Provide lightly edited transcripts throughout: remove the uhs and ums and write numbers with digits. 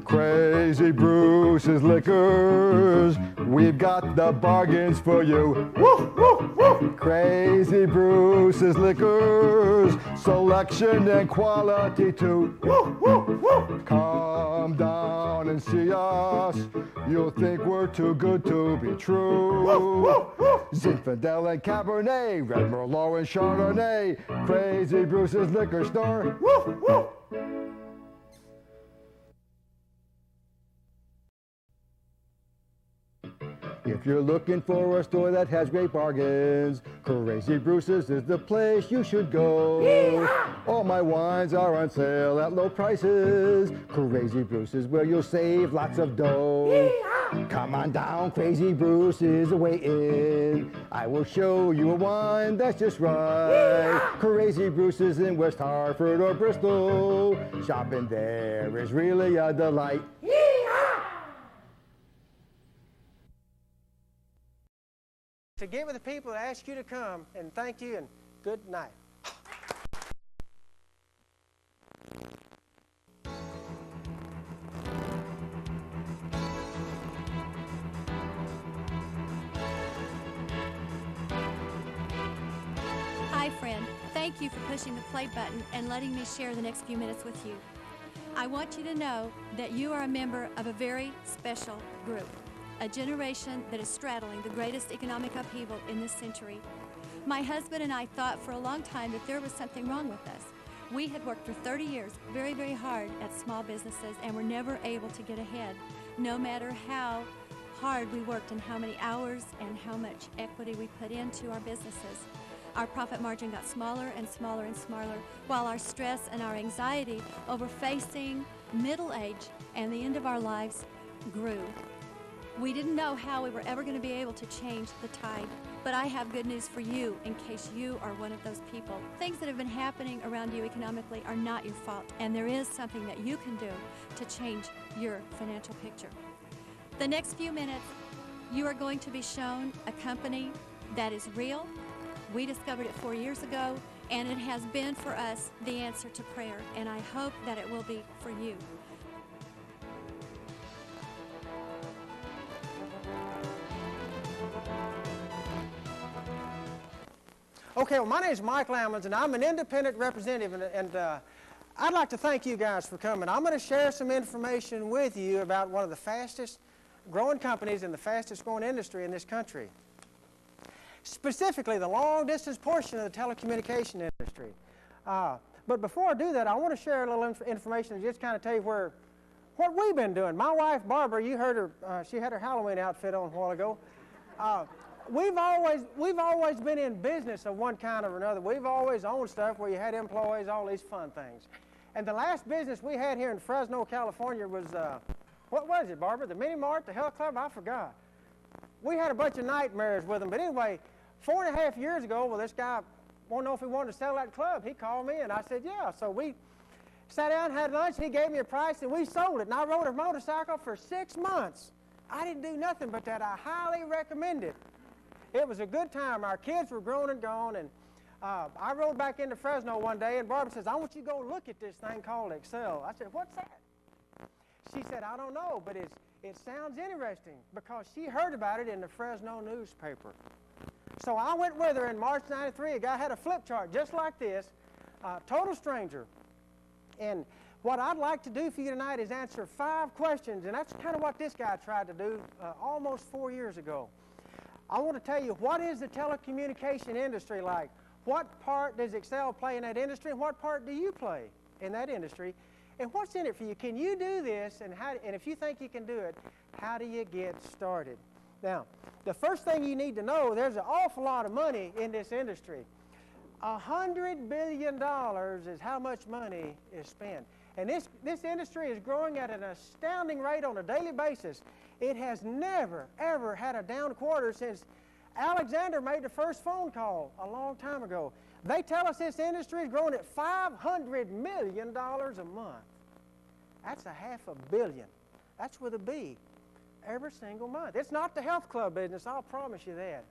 Crazy Bruce's Liquors, we've got the bargains for you. Woo, woo, woo. Crazy Bruce's Liquors, selection and quality too. Woo, woo, woo. Come down and see us, you'll think we're too good to be true. Woo, woo, woo. Zinfandel and Cabernet, Red Merlot and Chardonnay, Crazy Bruce's Liquor Store. Woo, woo. If you're looking for a store that has great bargains, Crazy Bruce's is the place you should go. Yee-haw! All my wines are on sale at low prices. Crazy Bruce's where you'll save lots of dough. Yee-haw! Come on down, Crazy Bruce is waiting. I will show you a wine that's just right. Yee-haw! Crazy Bruce's in West Hartford or Bristol. Shopping there is really a delight. To get with the people that ask you to come, and thank you, and good night. Hi, friend. Thank you for pushing the play button and letting me share the next few minutes with you. I want you to know that you are a member of a very special group. A generation that is straddling the greatest economic upheaval in this century. My husband and I thought for a long time that there was something wrong with us. We had worked for 30 years very, very hard at small businesses and were never able to get ahead, no matter how hard we worked and how many hours and how much equity we put into our businesses. Our profit margin got smaller and smaller and smaller, while our stress and our anxiety over facing middle age and the end of our lives grew. We didn't know how we were ever going to be able to change the tide, but I have good news for you in case you are one of those people. Things that have been happening around you economically are not your fault, and there is something that you can do to change your financial picture. The next few minutes, you are going to be shown a company that is real. We discovered it 4 years ago, and it has been for us the answer to prayer, and I hope that it will be for you. Okay, well, my name is Mike Lamons, and I'm an independent representative, and I'd like to thank you guys for coming. I'm going to share some information with you about one of the fastest growing companies in the fastest growing industry in this country, specifically the long-distance portion of the telecommunication industry. But before I do that, I want to share a little information and just kind of tell you what we've been doing. My wife, Barbara, you heard her, she had her Halloween outfit on a while ago. We've always been in business of one kind or another. We've always owned stuff where you had employees, all these fun things. And the last business we had here in Fresno, California was, what was it, Barbara? The Mini Mart, the Health Club? I forgot. We had a bunch of nightmares with them. But anyway, 4.5 years ago, well, this guy wanted to know if we wanted to sell that club. He called me, and I said, yeah. So we sat down, had lunch. He gave me a price, and we sold it. And I rode a motorcycle for 6 months. I didn't do nothing but that. I highly recommend it. It was a good time. Our kids were grown and gone, and I rode back into Fresno one day, and Barbara says, I want you to go look at this thing called Excel. I said, what's that? She said, I don't know, but it sounds interesting, because she heard about it in the Fresno newspaper. So I went with her in March '93. A guy had a flip chart just like this, total stranger. And what I'd like to do for you tonight is answer 5 questions, and that's kind of what this guy tried to do almost 4 years ago. I want to tell you, what is the telecommunication industry like? What part does Excel play in that industry, and what part do you play in that industry? And what's in it for you? Can you do this? And if you think you can do it, how do you get started? Now, the first thing you need to know, there's an awful lot of money in this industry. $100 billion is how much money is spent. And this industry is growing at an astounding rate on a daily basis. It has never, ever had a down quarter since Alexander made the first phone call a long time ago. They tell us this industry is growing at $500 million a month. That's $500 million. That's with a B. Every single month. It's not the health club business, I'll promise you that.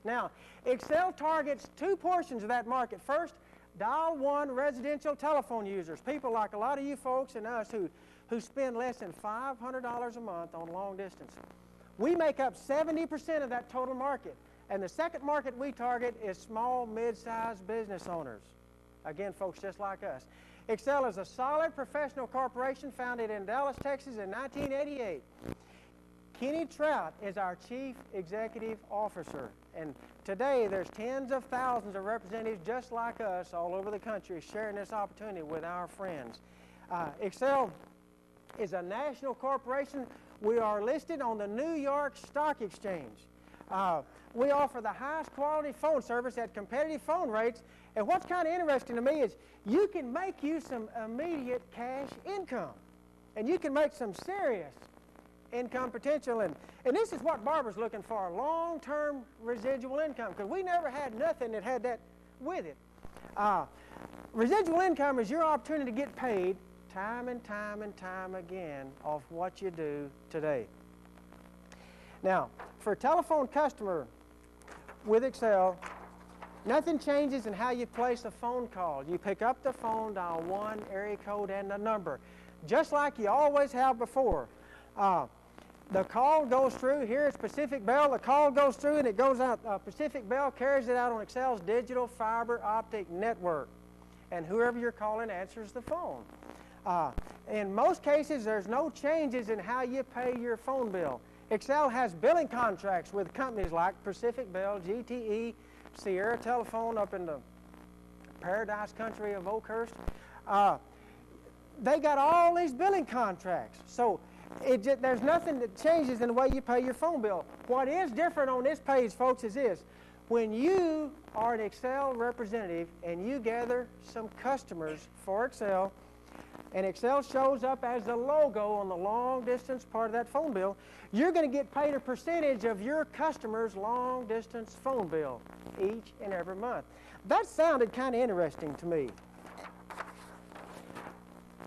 Now, Excel targets 2 portions of that market. First, dial 1 residential telephone users, people like a lot of you folks and us who spend less than $500 a month on long distance. We make up 70% of that total market. And the second market we target is small, mid-sized business owners. Again, folks just like us. Excel is a solid professional corporation founded in Dallas, Texas in 1988. Kenny Trout is our Chief Executive Officer. And today there's tens of thousands of representatives just like us all over the country sharing this opportunity with our friends. Excel is a national corporation. We are listed on the New York Stock Exchange. We offer the highest quality phone service at competitive phone rates. And what's kind of interesting to me is you can make you some immediate cash income. And you can make some serious income potential. And this is what Barbara's looking for, long-term residual income, because we never had nothing that had that with it. Residual income is your opportunity to get paid time and time and time again off what you do today. Now, for a telephone customer with Excel, nothing changes in how you place a phone call. You pick up the phone, dial 1, area code, and the number, just like you always have before. The call goes through. Here is Pacific Bell. The call goes through and it goes out. Pacific Bell carries it out on Excel's digital fiber optic network. And whoever you're calling answers the phone. In most cases, there's no changes in how you pay your phone bill. Excel has billing contracts with companies like Pacific Bell, GTE, Sierra Telephone up in the Paradise country of Oakhurst. They got all these billing contracts. So there's nothing that changes in the way you pay your phone bill. What is different on this page, folks, is this. When you are an Excel representative and you gather some customers for Excel, and Excel shows up as the logo on the long-distance part of that phone bill, you're going to get paid a percentage of your customer's long-distance phone bill each and every month. That sounded kind of interesting to me.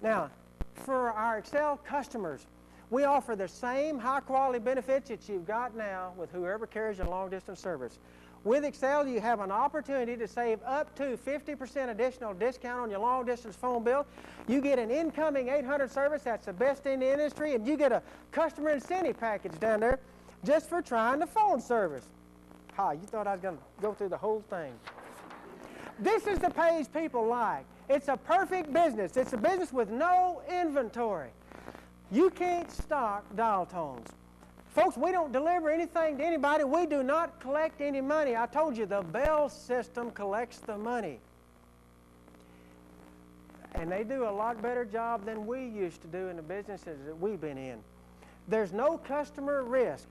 Now, for our Excel customers, we offer the same high-quality benefits that you've got now with whoever carries your long-distance service. With Excel, you have an opportunity to save up to 50% additional discount on your long-distance phone bill. You get an incoming 800 service that's the best in the industry, and you get a customer incentive package down there just for trying the phone service. You thought I was going to go through the whole thing. This is the page people like. It's a perfect business. It's a business with no inventory. You can't stock dial tones. Folks, we don't deliver anything to anybody. We do not collect any money. I told you, the Bell system collects the money. And they do a lot better job than we used to do in the businesses that we've been in. There's no customer risk.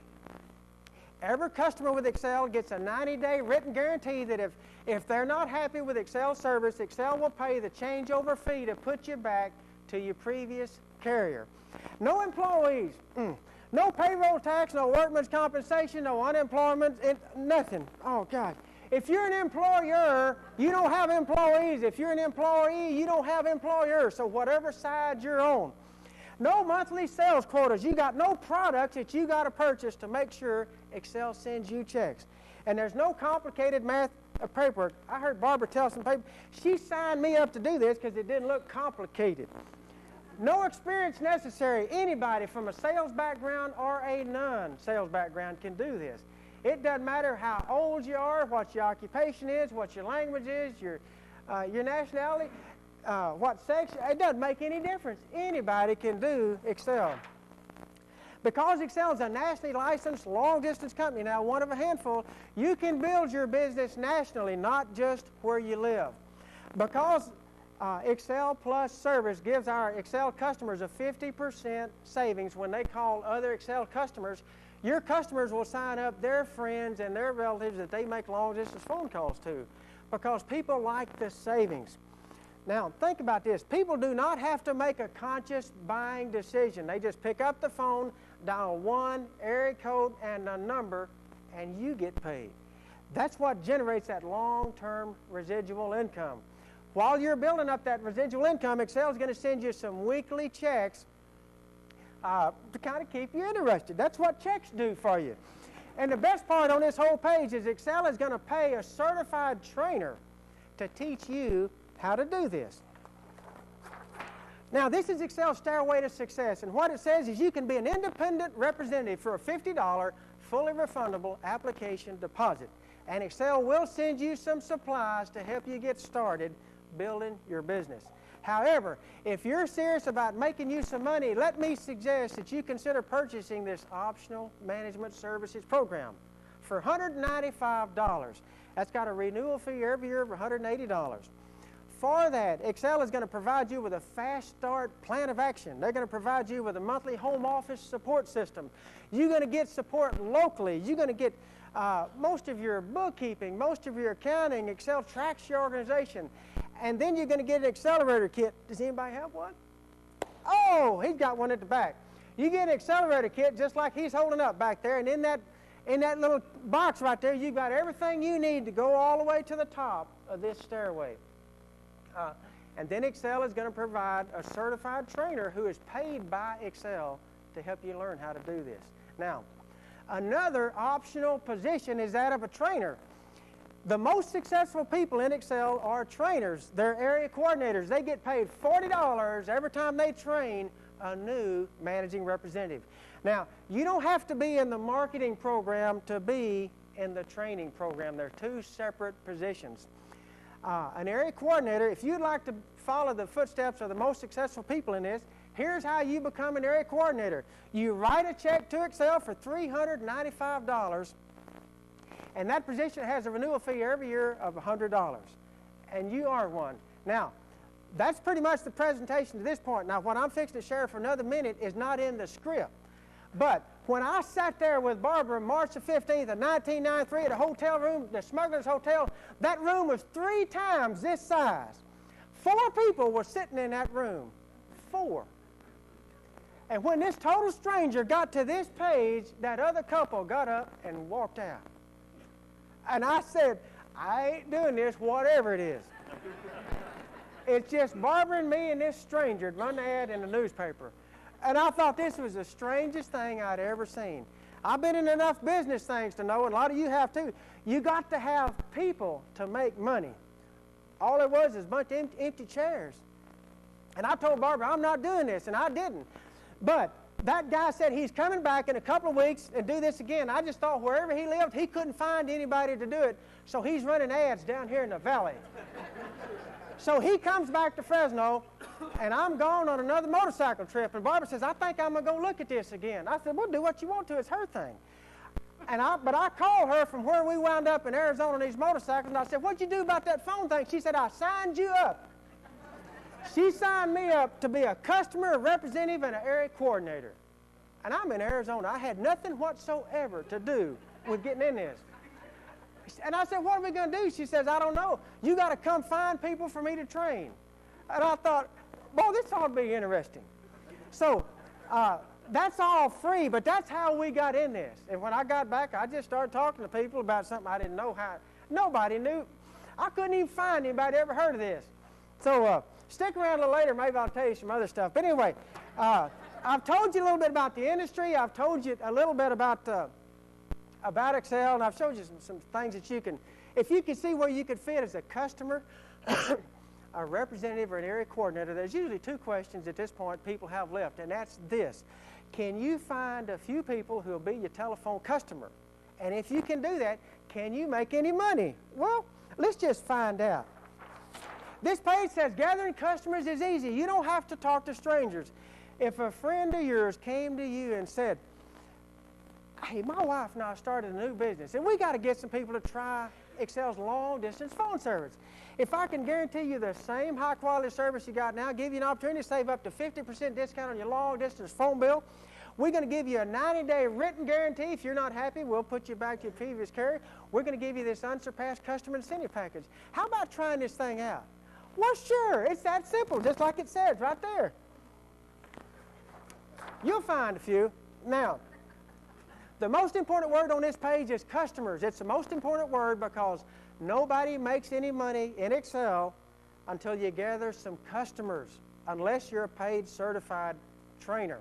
Every customer with Excel gets a 90-day written guarantee that if they're not happy with Excel service, Excel will pay the changeover fee to put you back to your previous carrier. No employees. No payroll tax, no workman's compensation, no unemployment, nothing. Oh, God. If you're an employer, you don't have employees. If you're an employee, you don't have employers. So whatever side you're on. No monthly sales quotas. You got no products that you got to purchase to make sure Excel sends you checks. And there's no complicated math paperwork. I heard Barbara tell some people, she signed me up to do this because it didn't look complicated. No experience necessary. Anybody from a sales background or a non-sales background can do this. It doesn't matter how old you are, what your occupation is, what your language is, your nationality, what sex. It doesn't make any difference. Anybody can do Excel. Because Excel is a nationally licensed long-distance company, now one of a handful, you can build your business nationally, not just where you live. Because Excel Plus service gives our Excel customers a 50% savings when they call other Excel customers. Your customers will sign up their friends and their relatives that they make long-distance phone calls to because people like the savings. Now, think about this. People do not have to make a conscious buying decision. They just pick up the phone, dial 1, area code, and a number, and you get paid. That's what generates that long-term residual income. While you're building up that residual income, Excel is going to send you some weekly checks to kind of keep you interested. That's what checks do for you. And the best part on this whole page is Excel is going to pay a certified trainer to teach you how to do this. Now, this is Excel's Stairway to Success, and what it says is you can be an independent representative for a $50 fully refundable application deposit. And Excel will send you some supplies to help you get started building your business. However, if you're serious about making you some money, let me suggest that you consider purchasing this optional management services program for $195. That's got a renewal fee every year of $180. For that, Excel is going to provide you with a fast start plan of action. They're going to provide you with a monthly home office support system. You're going to get support locally. You're going to get most of your bookkeeping, most of your accounting. Excel tracks your organization. And then you're going to get an accelerator kit. Does anybody have one? Oh, he's got one at the back. You get an accelerator kit just like he's holding up back there. And in that little box right there, you've got everything you need to go all the way to the top of this stairway. And then Excel is going to provide a certified trainer who is paid by Excel to help you learn how to do this. Now, another optional position is that of a trainer. The most successful people in Excel are trainers. They're area coordinators. They get paid $40 every time they train a new managing representative. Now, you don't have to be in the marketing program to be in the training program. They're two separate positions. An area coordinator, if you'd like to follow the footsteps of the most successful people in this, here's how you become an area coordinator. You write a check to Excel for $395, and that position has a renewal fee every year of $100, and you are one. Now, that's pretty much the presentation to this point. Now, what I'm fixing to share for another minute is not in the script, but when I sat there with Barbara March the 15th of 1993 at a hotel room, the Smuggler's Hotel, that room was 3 times this size. 4 people were sitting in that room. 4. And when this total stranger got to this page, that other couple got up and walked out. And I said, I ain't doing this, whatever it is. It's just Barbara and me and this stranger to run the ad in the newspaper. And I thought this was the strangest thing I'd ever seen. I've been in enough business things to know, and a lot of you have too. You got to have people to make money. All it was is a bunch of empty chairs. And I told Barbara, I'm not doing this, and I didn't. But that guy said he's coming back in a couple of weeks and do this again. I just thought wherever he lived, he couldn't find anybody to do it, so he's running ads down here in the valley. So he comes back to Fresno, and I'm gone on another motorcycle trip. And Barbara says, I think I'm going to go look at this again. I said, well, do what you want to. It's her thing. But I called her from where we wound up in Arizona on these motorcycles, and I said, what'd you do about that phone thing? She said, I signed you up. She signed me up to be a customer, a representative, and an area coordinator. And I'm in Arizona. I had nothing whatsoever to do with getting in this. And I said, what are we going to do? She says, I don't know. You got to come find people for me to train. And I thought, boy, this ought to be interesting. So that's all free, but that's how we got in this. And when I got back, I just started talking to people about something I didn't know how. Nobody knew. I couldn't even find anybody ever heard of this. So stick around a little later. Maybe I'll tell you some other stuff. But anyway, I've told you a little bit about the industry. I've told you a little bit about Excel, and I've showed you some things that you can, if you can see where you could fit as a customer, a representative, or an area coordinator, there's usually 2 questions at this point people have left, and that's this. Can you find a few people who will be your telephone customer? And if you can do that, can you make any money? Well, let's just find out. This page says gathering customers is easy. You don't have to talk to strangers. If a friend of yours came to you and said, hey, my wife and I started a new business, and we got to get some people to try Excel's long-distance phone service. If I can guarantee you the same high-quality service you got now, give you an opportunity to save up to 50% discount on your long-distance phone bill, we're going to give you a 90-day written guarantee. If you're not happy, we'll put you back to your previous carrier. We're going to give you this unsurpassed customer incentive package. How about trying this thing out? Well, sure. It's that simple, just like it says right there. You'll find a few. Now, the most important word on this page is customers. It's the most important word because nobody makes any money in Excel until you gather some customers, unless you're a paid certified trainer.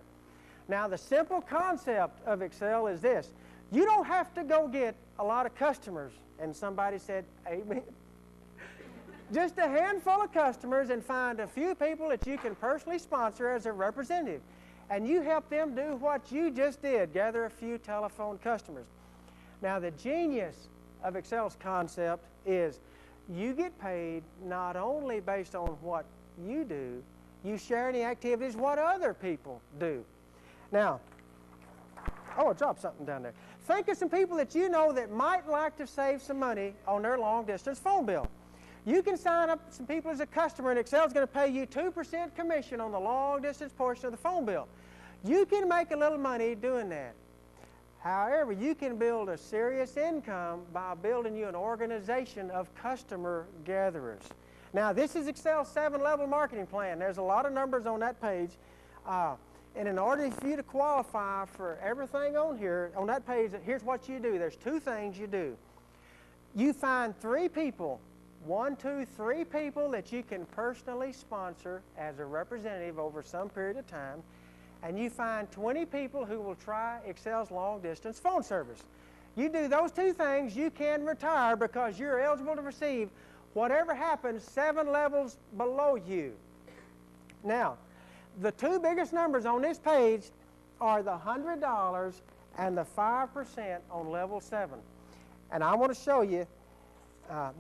Now, the simple concept of Excel is this. You don't have to go get a lot of customers. And somebody said, amen. just a handful of customers and find a few people that you can personally sponsor as a representative. And you help them do what you just did, gather a few telephone customers. Now, the genius of Excel's concept is you get paid not only based on what you do, you share in the activities what other people do. Now, oh, I dropped something down there. Think of some people that you know that might like to save some money on their long-distance phone bill. You can sign up some people as a customer, and Excel's going to pay you 2% commission on the long-distance portion of the phone bill. You can make a little money doing that. However, you can build a serious income by building you an organization of customer gatherers. Now, this is Excel's 7-level marketing plan. There's a lot of numbers on that page. And in order for you to qualify for everything on here, on that page, here's what you do. There's 2 things you do. You find 3 people, 1, 2, 3 people that you can personally sponsor as a representative over some period of time. And you find 20 people who will try Excel's long-distance phone service. You do those 2 things, you can retire because you're eligible to receive whatever happens 7 levels below you. Now, the 2 biggest numbers on this page are the $100 and the 5% on level 7. And I want to show you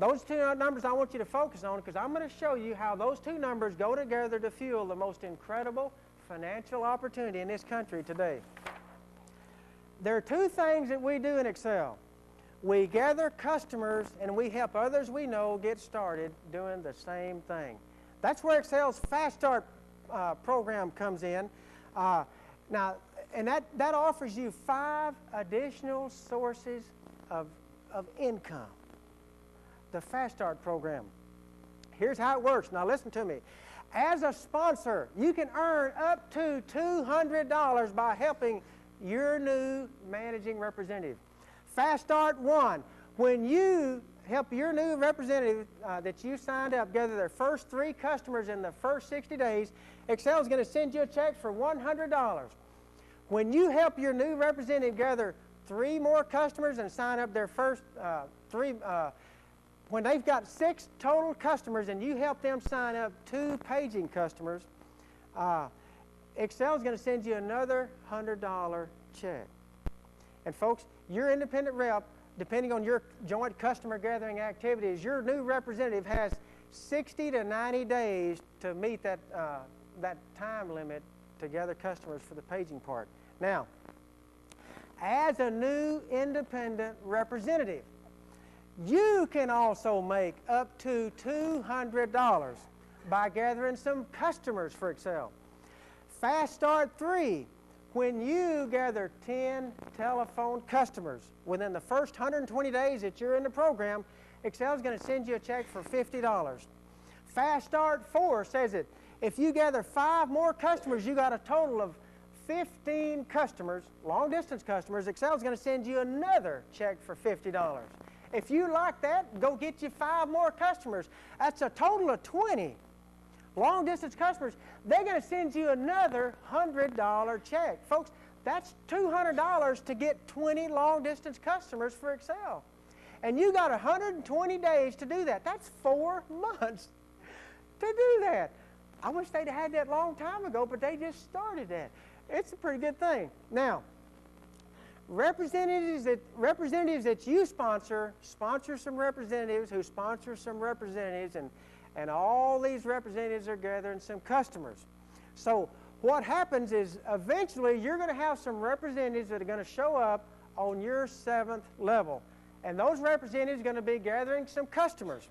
those 2 numbers I want you to focus on, because I'm going to show you how those 2 numbers go together to fuel the most incredible financial opportunity in this country today. There are 2 things that we do in Excel. We gather customers and we help others we know get started doing the same thing. That's where Excel's Fast Start program comes in. Now, and that offers you 5 additional sources of income. The Fast Start program. Here's how it works. Now, listen to me. As a sponsor, you can earn up to $200 by helping your new managing representative. Fast Start 1, when you help your new representative that you signed up gather their first 3 customers in the first 60 days, Excel is going to send you a check for $100. When you help your new representative gather 3 more customers and sign up their first 3, when they've got 6 total customers and you help them sign up 2 paging customers, Excel is going to send you another $100 check. And folks, your independent rep, depending on your joint customer gathering activities, your new representative has 60 to 90 days to meet that time limit to gather customers for the paging part. Now, as a new independent representative, you can also make up to $200 by gathering some customers for Excel. Fast Start 3, when you gather 10 telephone customers within the first 120 days that you're in the program, Excel is going to send you a check for $50. Fast Start 4 says that if you gather 5 more customers, you got a total of 15 customers, long-distance customers. Excel is going to send you another check for $50. If you like that, go get you 5 more customers. That's a total of 20. Long-distance customers, they're going to send you another $100 check. Folks, that's $200 to get 20 long-distance customers for Excel. And you got 120 days to do that. That's 4 months to do that. I wish they'd had that a long time ago, but they just started that. It's a pretty good thing. Now, representatives that you sponsor some representatives who sponsor some representatives, and all these representatives are gathering some customers. So what happens is eventually you're going to have some representatives that are going to show up on your 7th level. And those representatives are going to be gathering some customers.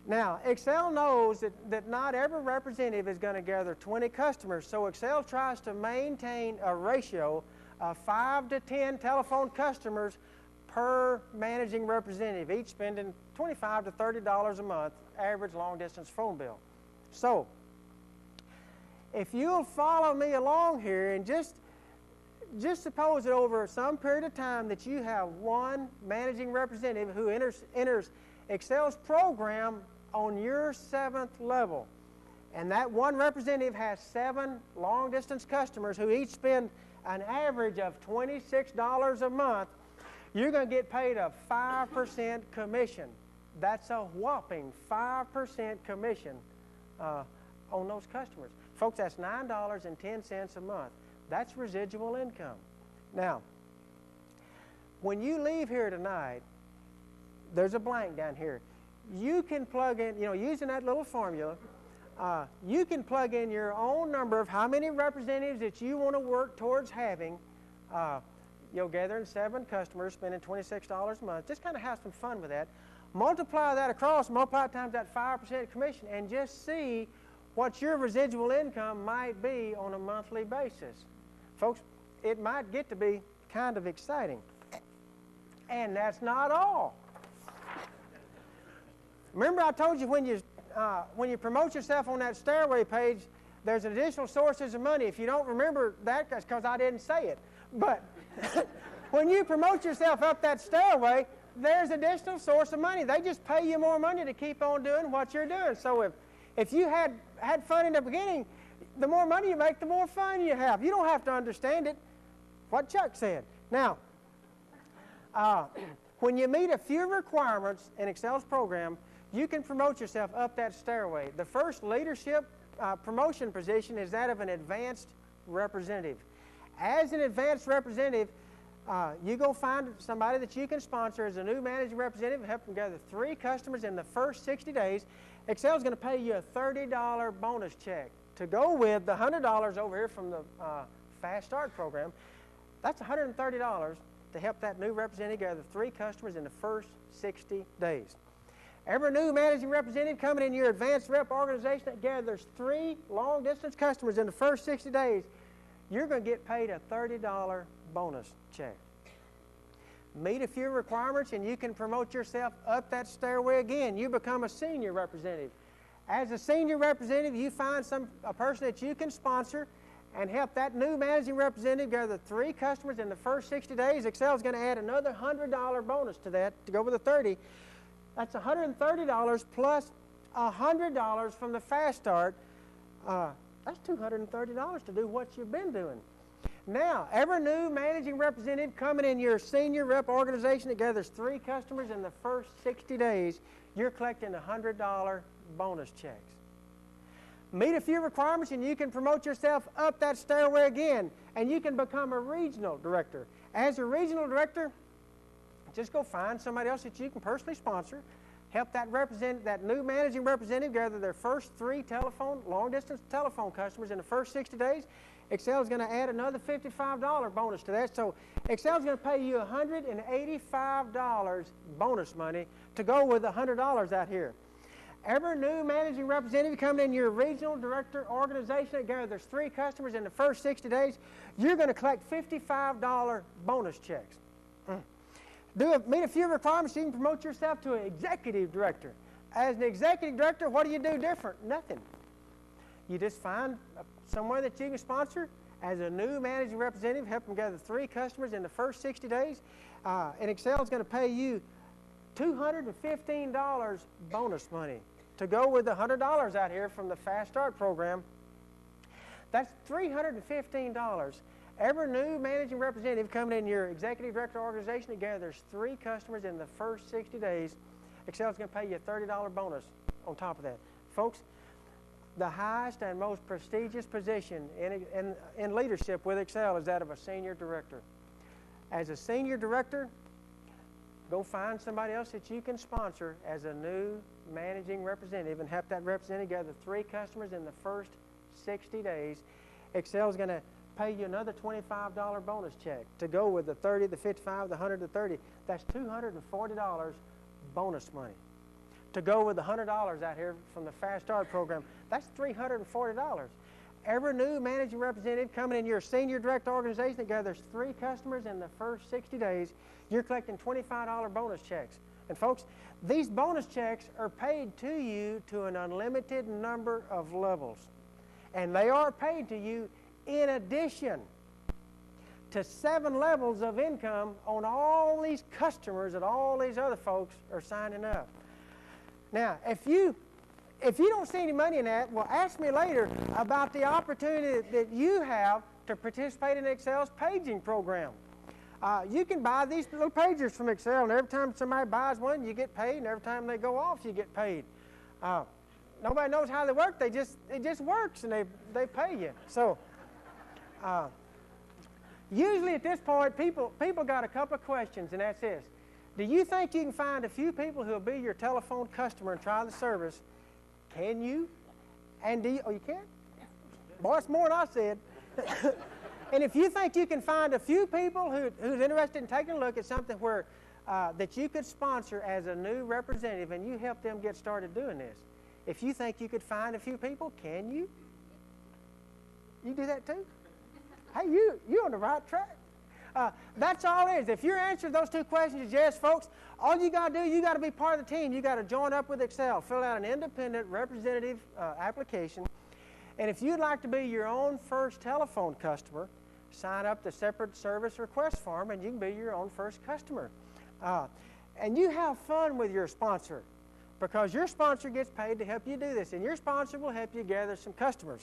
Now, Excel knows that not every representative is going to gather 20 customers, so Excel tries to maintain a ratio of 5 to 10 telephone customers per managing representative, each spending $25 to $30 a month, average long-distance phone bill. So, if you'll follow me along here and just suppose that over some period of time that you have 1 managing representative who enters Excel's program on your 7th level, and that 1 representative has 7 long-distance customers who each spend an average of $26 a month, you're going to get paid a 5% commission That's a whopping 5% commission on those customers. Folks, that's $9.10 a month. That's residual income. Now, when you leave here tonight, there's a blank down here. You can plug in, using that little formula, you can plug in your own number of how many representatives that you want to work towards having. Gathering 7 customers, spending $26 a month. Just kind of have some fun with that. Multiply that across, multiply it times that 5% commission, and just see what your residual income might be on a monthly basis. Folks, it might get to be kind of exciting. And that's not all. Remember I told you when you promote yourself on that stairway page, there's additional sources of money. If you don't remember that, that's because I didn't say it. But when you promote yourself up that stairway, there's additional source of money. They just pay you more money to keep on doing what you're doing. So if you had fun in the beginning, the more money you make, the more fun you have. You don't have to understand it. What Chuck said. Now, when you meet a few requirements in Excel's program, you can promote yourself up that stairway. The first leadership promotion position is that of an advanced representative. As an advanced representative, you go find somebody that you can sponsor as a new managing representative and help them gather 3 customers in the first 60 days. Excel's going to pay you a $30 bonus check to go with the $100 over here from the Fast Start program. That's $130 to help that new representative gather 3 customers in the first 60 days. Every new managing representative coming in your advanced rep organization that gathers 3 long-distance customers in the first 60 days, you're going to get paid a $30 bonus check. Meet a few requirements and you can promote yourself up that stairway again. You become a senior representative. As a senior representative, you find a person that you can sponsor and help that new managing representative gather 3 customers in the first 60 days. Excel's going to add another $100 bonus to that to go with the 30. That's $130 plus $100 from the Fast Start. That's $230 to do what you've been doing. Now, every new managing representative coming in your senior rep organization that gathers 3 customers in the first 60 days, you're collecting $100 bonus checks. Meet a few requirements and you can promote yourself up that stairway again, and you can become a regional director. As a regional director, just go find somebody else that you can personally sponsor, help that new managing representative gather their first 3 long-distance telephone customers in the first 60 days. Excel's going to add another $55 bonus to that. So Excel's going to pay you $185 bonus money to go with the $100 out here. Every new managing representative coming in your regional director organization that gathers 3 customers in the first 60 days, you're going to collect $55 bonus checks. Meet a few requirements, you can promote yourself to an executive director. As an executive director, what do you do different? Nothing. You just find somewhere that you can sponsor as a new managing representative, help them gather 3 customers in the first 60 days, and Excel's going to pay you $215 bonus money to go with the $100 out here from the Fast Start program. That's $315. Every new managing representative coming in your executive director organization that gathers 3 customers in the first 60 days, Excel's going to pay you a $30 bonus on top of that. Folks, the highest and most prestigious position in leadership with Excel is that of a senior director. As a senior director, go find somebody else that you can sponsor as a new managing representative and help that representative gather 3 customers in the first 60 days. Excel's going to pay you another $25 bonus check to go with the 30, the 55, the 100, the 30. That's $240 bonus money. To go with the $100 out here from the Fast Start program, that's $340. Every new managing representative coming in your senior direct organization that gathers 3 customers in the first 60 days, you're collecting $25 bonus checks. And folks, these bonus checks are paid to you to an unlimited number of levels. And they are paid to you in addition to 7 levels of income on all these customers that all these other folks are signing up. Now, if you don't see any money in that, well, ask me later about the opportunity that you have to participate in Excel's paging program. You can buy these little pagers from Excel, and every time somebody buys one, you get paid, and every time they go off, you get paid. Nobody knows how they work. It just works, and they pay you. So usually at this point, people got a couple of questions, and that's this. Do you think you can find a few people who will be your telephone customer and try the service? Can you? And you can? Boy, it's more than I said. And if you think you can find a few people who's interested in taking a look at something where that you could sponsor as a new representative and you help them get started doing this, if you think you could find a few people, can you? You do that too? Hey, you're on the right track. That's all it is. If your answer to those two questions is yes, folks, all you got to do, you got to be part of the team. You got to join up with Excel, fill out an independent representative application, and if you'd like to be your own first telephone customer, sign up the separate service request form, and you can be your own first customer. And you have fun with your sponsor, because your sponsor gets paid to help you do this, and your sponsor will help you gather some customers.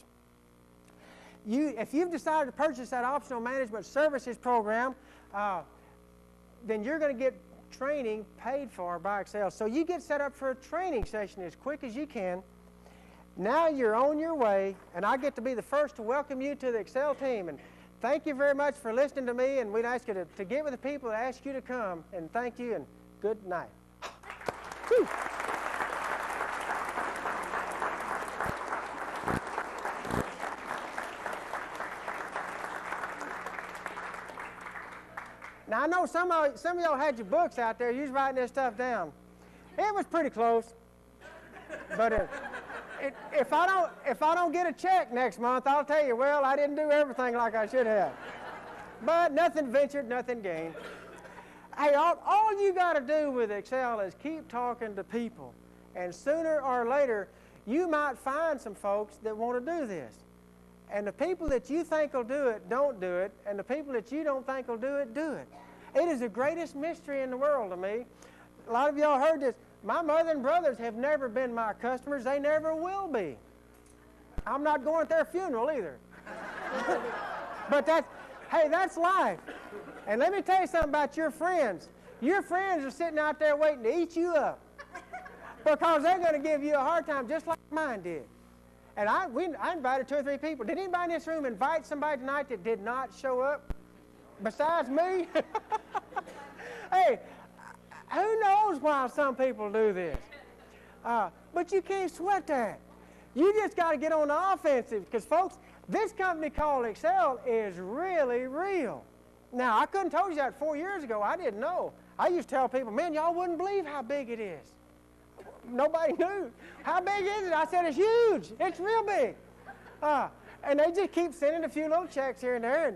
If you've decided to purchase that optional management services program, then you're going to get training paid for by Excel. So you get set up for a training session as quick as you can. Now you're on your way, and I get to be the first to welcome you to the Excel team. And thank you very much for listening to me, and we'd ask you to get with the people that ask you to come. And thank you, and good night. Whew. Now, I know some of y'all had your books out there. You was writing this stuff down. It was pretty close. But if I don't get a check next month, I'll tell you, well, I didn't do everything like I should have. But nothing ventured, nothing gained. Hey, all you got to do with Excel is keep talking to people. And sooner or later, you might find some folks that want to do this. And the people that you think will do it, don't do it. And the people that you don't think will do it, do it. It is the greatest mystery in the world to me. A lot of y'all heard this. My mother and brothers have never been my customers. They never will be. I'm not going to their funeral either. But that's life. And let me tell you something about your friends. Your friends are sitting out there waiting to eat you up, because they're going to give you a hard time just like mine did. And I invited 2 or 3 people. Did anybody in this room invite somebody tonight that did not show up besides me? Hey, who knows why some people do this? But you can't sweat that. You just got to get on the offensive, because, folks, this company called Excel is really real. Now, I couldn't have told you that 4 years ago. I didn't know. I used to tell people, man, y'all wouldn't believe how big it is. Nobody knew. How big is it? I said, it's huge. It's real big. And they just keep sending a few little checks here and there,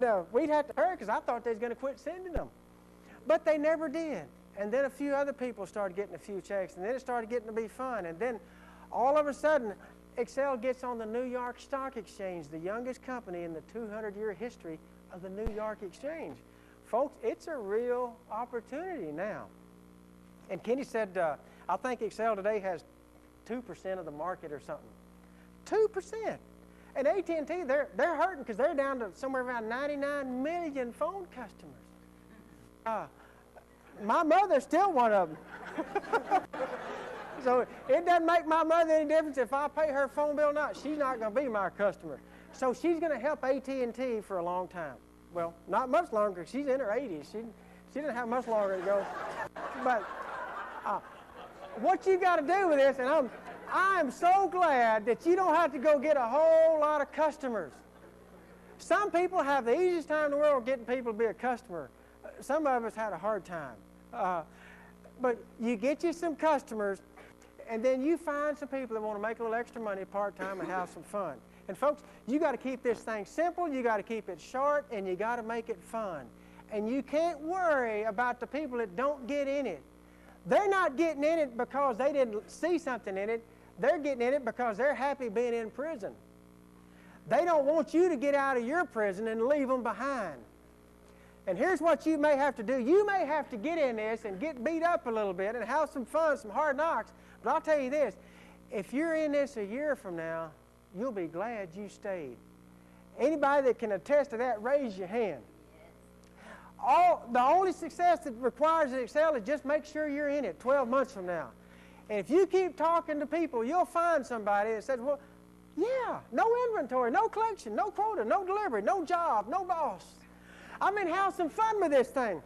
and we'd have to hurry because I thought they was going to quit sending them. But they never did. And then a few other people started getting a few checks, and then it started getting to be fun. And then all of a sudden, Excel gets on the New York Stock Exchange, the youngest company in the 200-year history of the New York Exchange. Folks, it's a real opportunity now. And Kenny said, I think Excel today has 2% of the market or something. 2%. And AT&T, they're hurting because they're down to somewhere around 99 million phone customers. My mother's still one of them. So it doesn't make my mother any difference if I pay her phone bill or not. She's not going to be my customer. So she's going to help AT&T for a long time. Well, not much longer, because she's in her 80s. She doesn't have much longer to go. But what you got to do with this, and I'm so glad that you don't have to go get a whole lot of customers. Some people have the easiest time in the world getting people to be a customer. Some of us had a hard time. But you get you some customers, and then you find some people that want to make a little extra money part-time and have some fun. And folks, you got to keep this thing simple, you got to keep it short, and you got to make it fun. And you can't worry about the people that don't get in it. They're not getting in it because they didn't see something in it. They're getting in it because they're happy being in prison. They don't want you to get out of your prison and leave them behind. And here's what you may have to do. You may have to get in this and get beat up a little bit and have some fun, some hard knocks. But I'll tell you this, if you're in this a year from now, you'll be glad you stayed. Anybody that can attest to that, raise your hand. the only success that requires an Excel is just make sure you're in it 12 months from now. And if you keep talking to people, you'll find somebody that says, well, yeah, no inventory, no collection, no quota, no delivery, no job, no boss. I mean, have some fun with this thing.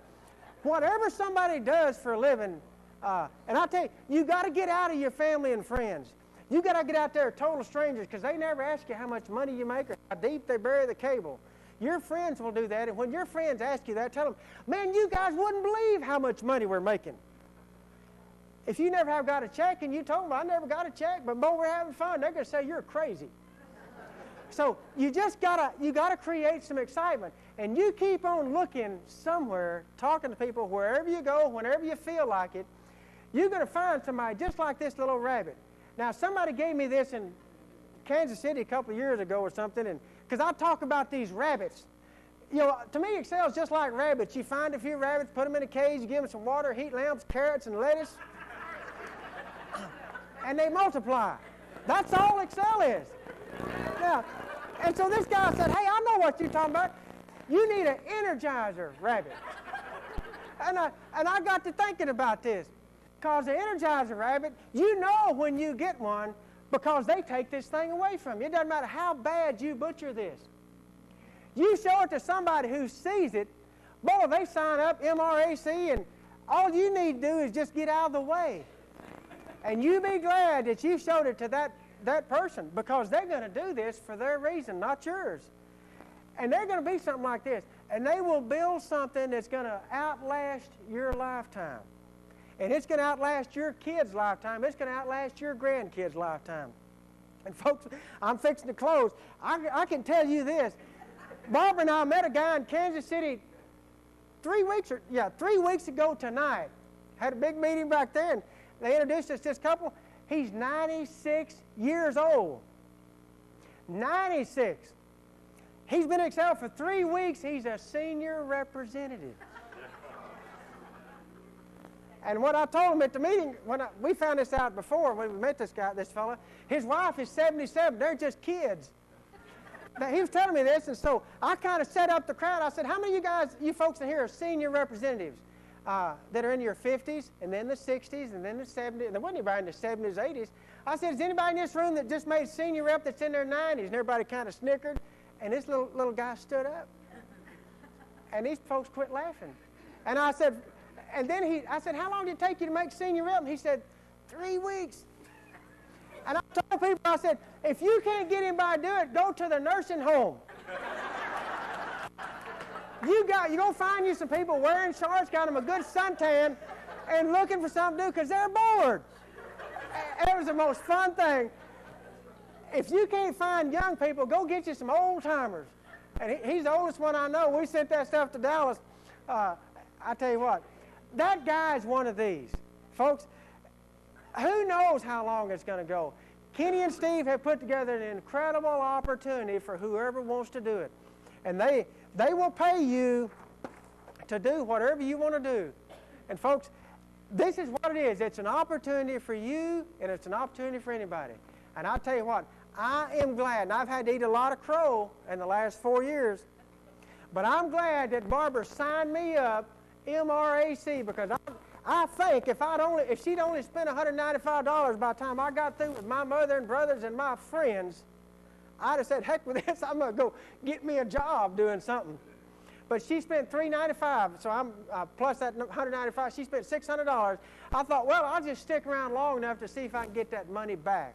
Whatever somebody does for a living, and I tell you, you got to get out of your family and friends. You got to get out there total strangers because they never ask you how much money you make or how deep they bury the cable. Your friends will do that, and when your friends ask you that, tell them, man, you guys wouldn't believe how much money we're making. If you never have got a check and you told them, I never got a check, but boy, we're having fun, they're going to say you're crazy. So you just gotta create some excitement, and you keep on looking somewhere, talking to people wherever you go, whenever you feel like it. You're going to find somebody just like this little rabbit. Now, somebody gave me this in Kansas City a couple of years ago or something, and because I talk about these rabbits. You know, to me, Excel's just like rabbits. You find a few rabbits, put them in a cage, you give them some water, heat lamps, carrots, and lettuce, and they multiply. That's all Excel is. Now, and so this guy said, hey, I know what you're talking about. You need an Energizer rabbit. And I got to thinking about this. Because the Energizer rabbit, you know when you get one because they take this thing away from you. It doesn't matter how bad you butcher this. You show it to somebody who sees it, boy, they sign up MRAC, and all you need to do is just get out of the way. And you be glad that you showed it to that person because they're going to do this for their reason, not yours. And they're going to be something like this. And they will build something that's going to outlast your lifetime. And it's going to outlast your kid's lifetime. It's going to outlast your grandkid's lifetime. And folks, I'm fixing to close. I can tell you this. Barbara and I met a guy in Kansas City 3 weeks ago tonight. Had a big meeting back there, and they introduced us to this couple. He's 96 years old. 96. He's been in Excel for 3 weeks. He's a senior representative. And what I told him at the meeting, we found this out before when we met this fella, his wife is 77. They're just kids. Now, he was telling me this, and so I kind of set up the crowd. I said, how many of you folks in here are senior representatives that are in your 50s, and then the 60s, and then the 70s, and there wasn't anybody in the 70s, 80s. I said, is anybody in this room that just made senior rep that's in their 90s? And everybody kind of snickered, and this little guy stood up. And these folks quit laughing. And I said, I said, how long did it take you to make senior rep? And he said, 3 weeks. And I told people, I said, if you can't get anybody to do it, go to the nursing home. You're going to find you some people wearing shorts, got them a good suntan, and looking for something to do because they're bored. It was the most fun thing. If you can't find young people, go get you some old timers. And he's the oldest one I know. We sent that stuff to Dallas. I tell you what, that guy's one of these. Folks, who knows how long it's going to go. Kenny and Steve have put together an incredible opportunity for whoever wants to do it. And they will pay you to do whatever you want to do. And folks, this is what it is. It's an opportunity for you, and it's an opportunity for anybody. And I'll tell you what, I am glad, and I've had to eat a lot of crow in the last 4 years, but I'm glad that Barbara signed me up MRAC because I think if she'd only spent $195 by the time I got through with my mother and brothers and my friends, I'd have said, heck with this, I'm going to go get me a job doing something. But she spent $395, so I'm plus that $195, she spent $600. I thought, well, I'll just stick around long enough to see if I can get that money back.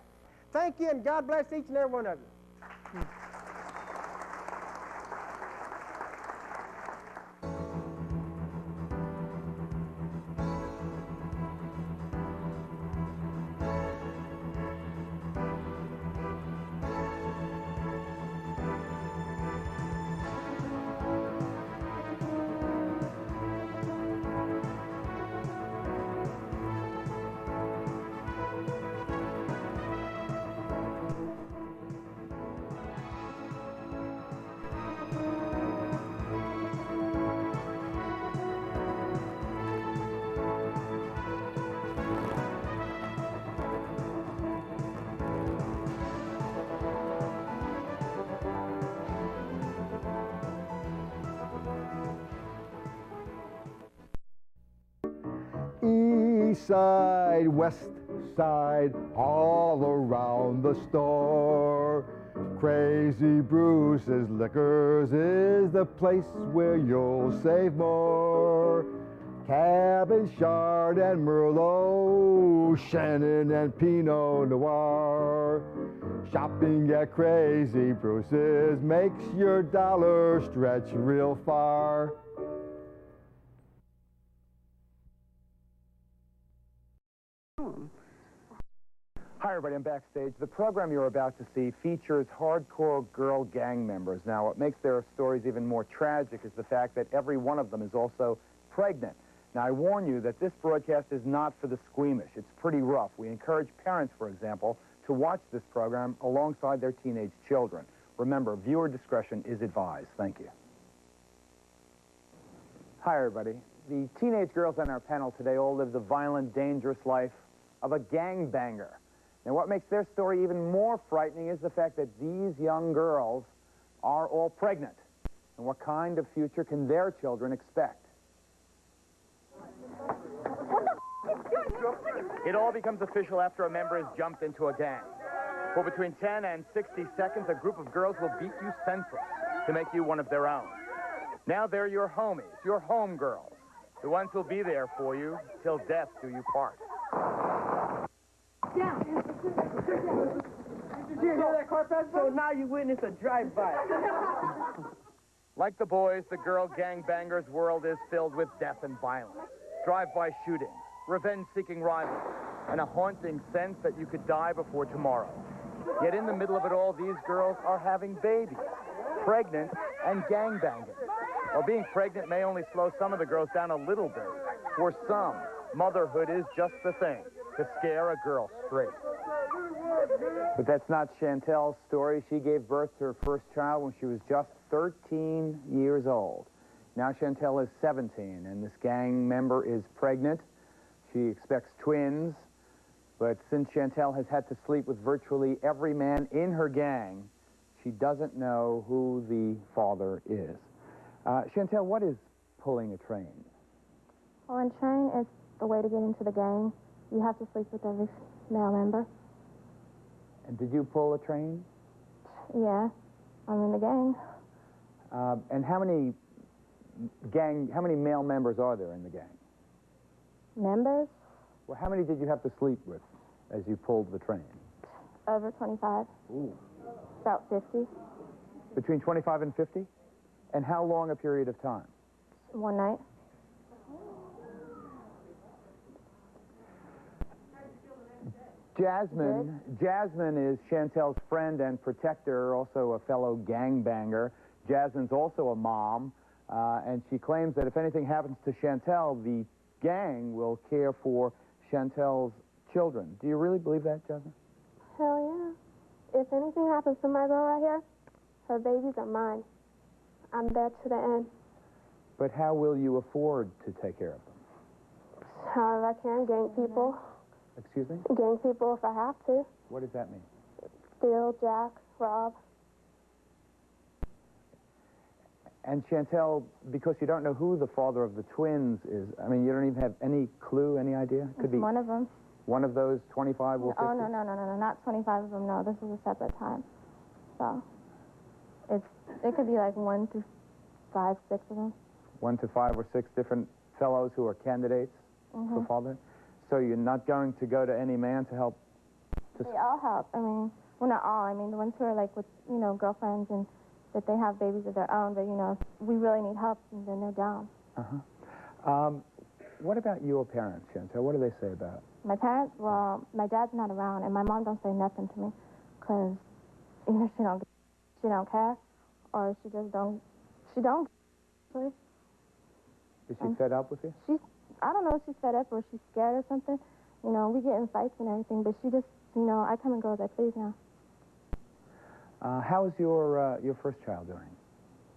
Thank you, and God bless each and every one of you. east side, west side, all around the store. Crazy Bruce's Liquors is the place where you'll save more. Cabin Chard and Merlot, Shannon and Pinot Noir. Shopping at Crazy Bruce's makes your dollar stretch real far. Hi everybody, I'm backstage. The program you're about to see features hardcore girl gang members. Now, what makes their stories even more tragic is the fact that every one of them is also pregnant. Now, I warn you that this broadcast is not for the squeamish. It's pretty rough. We encourage parents, for example, to watch this program alongside their teenage children. Remember, viewer discretion is advised. Thank you. Hi, everybody. The teenage girls on our panel today all live the violent, dangerous life of a gangbanger. Now, what makes their story even more frightening is the fact that these young girls are all pregnant. And what kind of future can their children expect? It all becomes official after a member is jumped into a gang. For between 10 and 60 seconds, a group of girls will beat you senseless to make you one of their own. Now they're your homies, your home girls, the ones who'll be there for you till death do you part. So now you witness a drive-by. Like the boys, the girl gangbangers' world is filled with death and violence. Drive-by shootings, revenge-seeking rivals, and a haunting sense that you could die before tomorrow. Yet in the middle of it all, these girls are having babies, pregnant and gangbanging. While being pregnant may only slow some of the girls down a little bit, for some, motherhood is just the thing to scare a girl straight. But that's not Chantel's story. She gave birth to her first child when she was just 13 years old. Now Chantel is 17, and this gang member is pregnant. She expects twins, but since Chantel has had to sleep with virtually every man in her gang, she doesn't know who the father is. Chantel, what is pulling a train? Pulling a train is the way to get into the gang. You have to sleep with every male member. And did you pull a train? Yeah, I'm in the gang. And how many male members are there in the gang? Members? Well, how many did you have to sleep with as you pulled the train? Over 25. Ooh. About 50. Between 25 and 50? And how long a period of time? One night. Jasmine is Chantel's friend and protector, also a fellow gangbanger. Jasmine's also a mom, and she claims that if anything happens to Chantel, the gang will care for Chantel's children. Do you really believe that, Jasmine? Hell yeah. If anything happens to my girl right here, her babies are mine. I'm there to the end. But how will you afford to take care of them? However I can, gang people. Excuse me? Gang people if I have to. What does that mean? Steal, jack, rob. And Chantel, because you don't know who the father of the twins is, I mean, you don't even have any clue, any idea? Could be one of them. One of those 25 or 50? Oh, no, not 25 of them, no. This is a separate time. So, it could be like 1 to 5, 6 of them. 1 to 5 or 6 different fellows who are candidates for father? So you're not going to go to any man to help? They all help. I mean, well, not all. I mean, the ones who are like with, girlfriends and that they have babies of their own. But, if we really need help, then they're down. What about your parents, Chantel? What do they say about it? My parents, well, my dad's not around, and my mom don't say nothing to me because either she don't care, or she just don't. She don't. Is she fed up with you? I don't know if she's fed up or she's scared or something. We get in fights and everything, but she just, I come and go as I please now. How is your first child doing?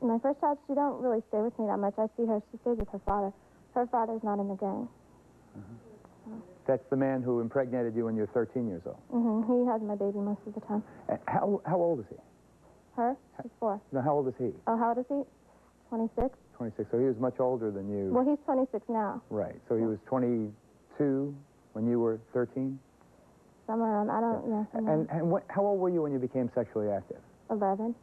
My first child, she don't really stay with me that much. I see her, she stays with her father. Her father's not in the gang. That's the man who impregnated you when you were 13 years old? He has my baby most of the time. How old is he? Her? She's 4. No, how old is he? Oh, how old is he? 26. 26, so he was much older than you. Well, he's 26 now. Right, so he was 22 2 when you were 13? Somewhere around, I don't, yeah, somewhere. And how old were you when you became sexually active? 11.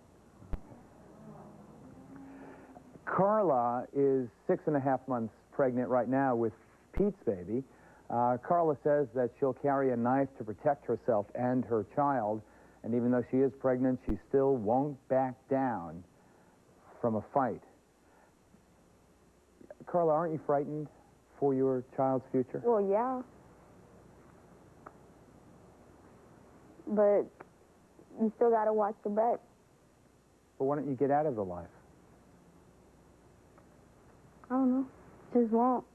Carla is 6.5 months pregnant right now with Pete's baby. Carla says that she'll carry a knife to protect herself and her child, and even though she is pregnant, she still won't back down from a fight. Carla, aren't you frightened for your child's future? Well, yeah. But you still got to watch your back. But why don't you get out of the life? I don't know. Just won't.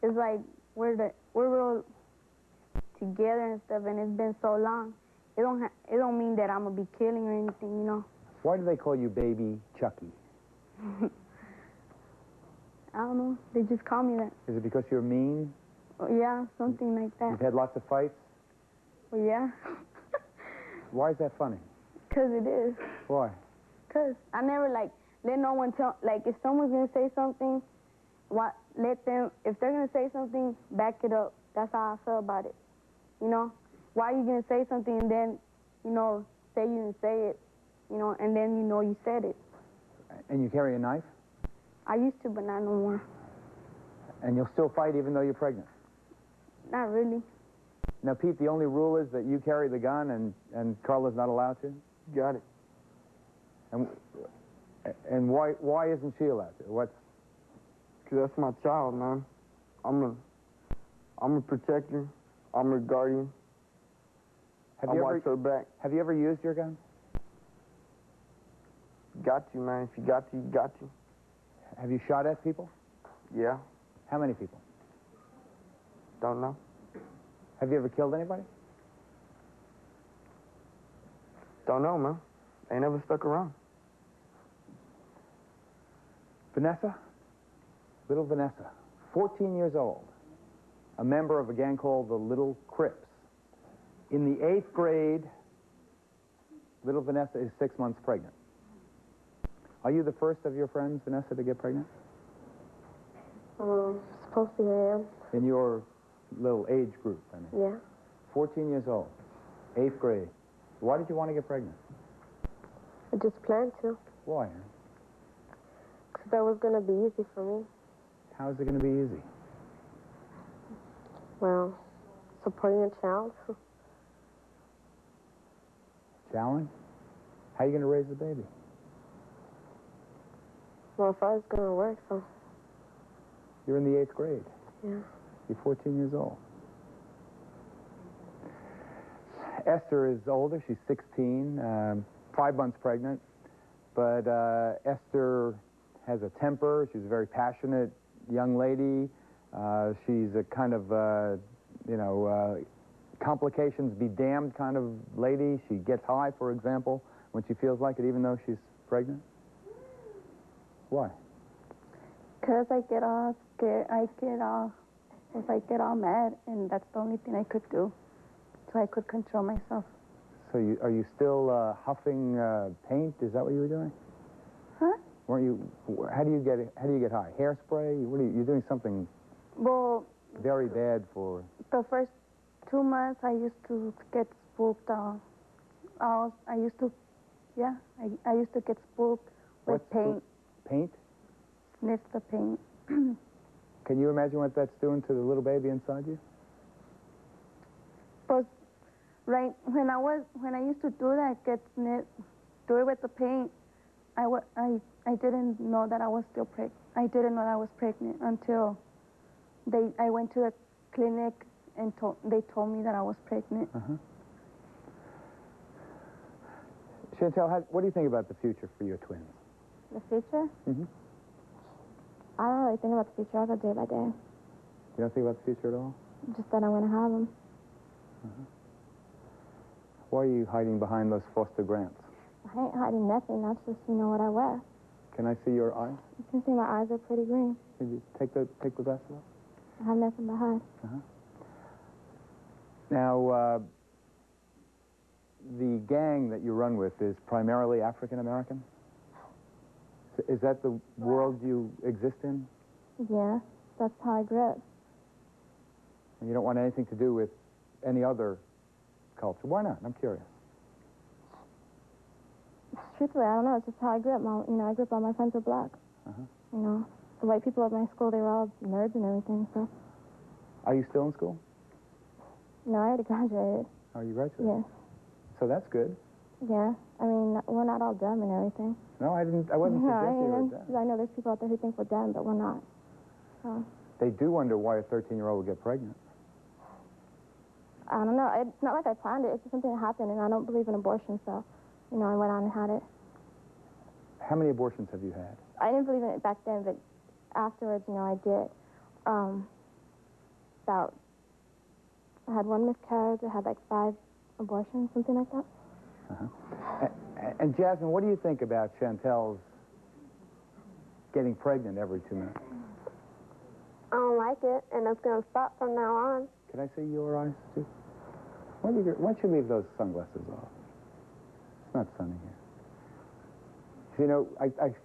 It's like we're real together and stuff, and it's been so long. It don't mean that I'm gonna be killing or anything, you know. Why do they call you Baby Chucky? I don't know. They just call me that. Is it because you're mean? Yeah, something like that. You've had lots of fights? Well, yeah. Why is that funny? 'Cause it is. Why? 'Cause I never let no one tell. Like if someone's gonna say something, let them. If they're gonna say something, back it up. That's how I feel about it. You know, why are you gonna say something and then, you know, say you didn't say it, you know, and then you know you said it. And you carry a knife? I used to, but not no more. And you'll still fight even though you're pregnant? Not really. Now, Pete, the only rule is that you carry the gun and Carla's not allowed to? Got it. And why isn't she allowed to? What's... Because that's my child, man. I'm a protector. I'm her guardian. I watch her back. Have you ever used your gun? Got you, man. If you got to, you got to. Have you shot at people? Yeah. How many people? Don't know. Have you ever killed anybody? Don't know, man. They never stuck around. Vanessa? Little Vanessa, 14 years old, a member of a gang called the Little Crips. In the 8th grade, little Vanessa is 6 months pregnant. Are you the first of your friends, Vanessa, to get pregnant? Supposed to be I am. In your little age group, I mean. Yeah. 14 years old, 8th grade. Why did you want to get pregnant? I just planned to. Why? Because that was going to be easy for me. How is it going to be easy? Well, supporting a child. Challenge? How are you going to raise the baby? Well, if I was going to work, so... You're in the 8th grade. Yeah. You're 14 years old. Esther is older. She's 16, 5 months pregnant. But Esther has a temper. She's a very passionate young lady. She's a kind of, complications be damned kind of lady. She gets high, for example, when she feels like it, even though she's pregnant. Why? Because I get all scared. I get all mad, and that's the only thing I could do. So I could control myself. So are you still huffing paint? Is that what you were doing? Huh? Weren't you? How do you get high? Hairspray? You're doing something Well, very bad for... The first 2 months I used to get spooked. I used to get spooked with paint. Paint? Sniff the paint. Can you imagine what that's doing to the little baby inside you? But right when I used to do that, do it with the paint, I didn't know that I was still pregnant. I didn't know that I was pregnant until I went to the clinic and they told me that I was pregnant. Chantel, what do you think about the future for your twins? The future? Mm-hmm. I don't really think about the future. I go day by day. You don't think about the future at all? Just that I'm going to have them. Why are you hiding behind those foster grants? I ain't hiding nothing. That's just, what I wear. Can I see your eyes? You can see my eyes are pretty green. Can you take the glasses off? I have nothing to hide. Now, the gang that you run with is primarily African American? Is that the world you exist in? Yeah, that's how I grew up. And you don't want anything to do with any other culture. Why not? I'm curious. Truthfully, I don't know. It's just how I grew up. I grew up, all my friends were black. You know, the white people at my school, they were all nerds and everything, so. Are you still in school? No, I already graduated. Oh, you graduated? Yes. So that's good. Yeah. I mean, we're not all dumb and everything. No, I wasn't suggesting you were dumb. I know there's people out there who think we're dumb, but we're not. So. They do wonder why a 13-year-old would get pregnant. I don't know. It's not like I planned it. It's just something that happened, and I don't believe in abortion, so, I went on and had it. How many abortions have you had? I didn't believe in it back then, but afterwards, I did. I had one miscarriage. I had like 5 abortions, something like that. And Jasmine, what do you think about Chantel's getting pregnant every 2 minutes? I don't like it, and it's going to stop from now on. Can I see your eyes, too? Why don't you leave those sunglasses off? It's not sunny here.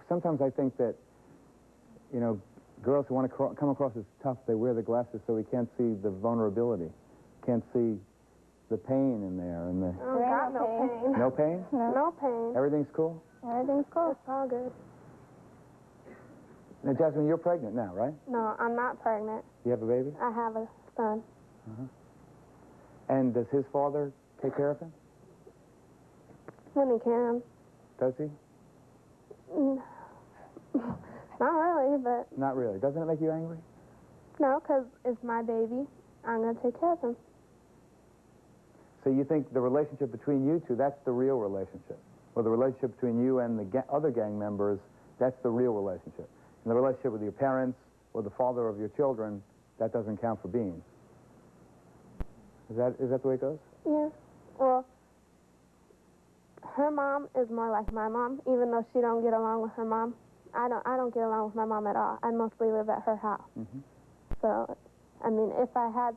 Sometimes I think that, girls who want to come across as tough, they wear the glasses so we can't see the vulnerability, can't see the pain in there. And the... Oh, got no pain. No pain? No pain. Everything's cool? Everything's cool. It's all good. Now, Jasmine, you're pregnant now, right? No, I'm not pregnant. You have a baby? I have a son. And does his father take care of him? When he can. Does he? Not really, but... Not really. Doesn't it make you angry? No, because it's my baby. I'm going to take care of him. So you think the relationship between you two, that's the real relationship? Or the relationship between you and the other gang members, that's the real relationship? And the relationship with your parents or the father of your children, that doesn't count for beans? Is that the way it goes? Yeah. Well, her mom is more like my mom, even though she don't get along with her mom. I don't get along with my mom at all. I mostly live at her house. So, I mean, if I had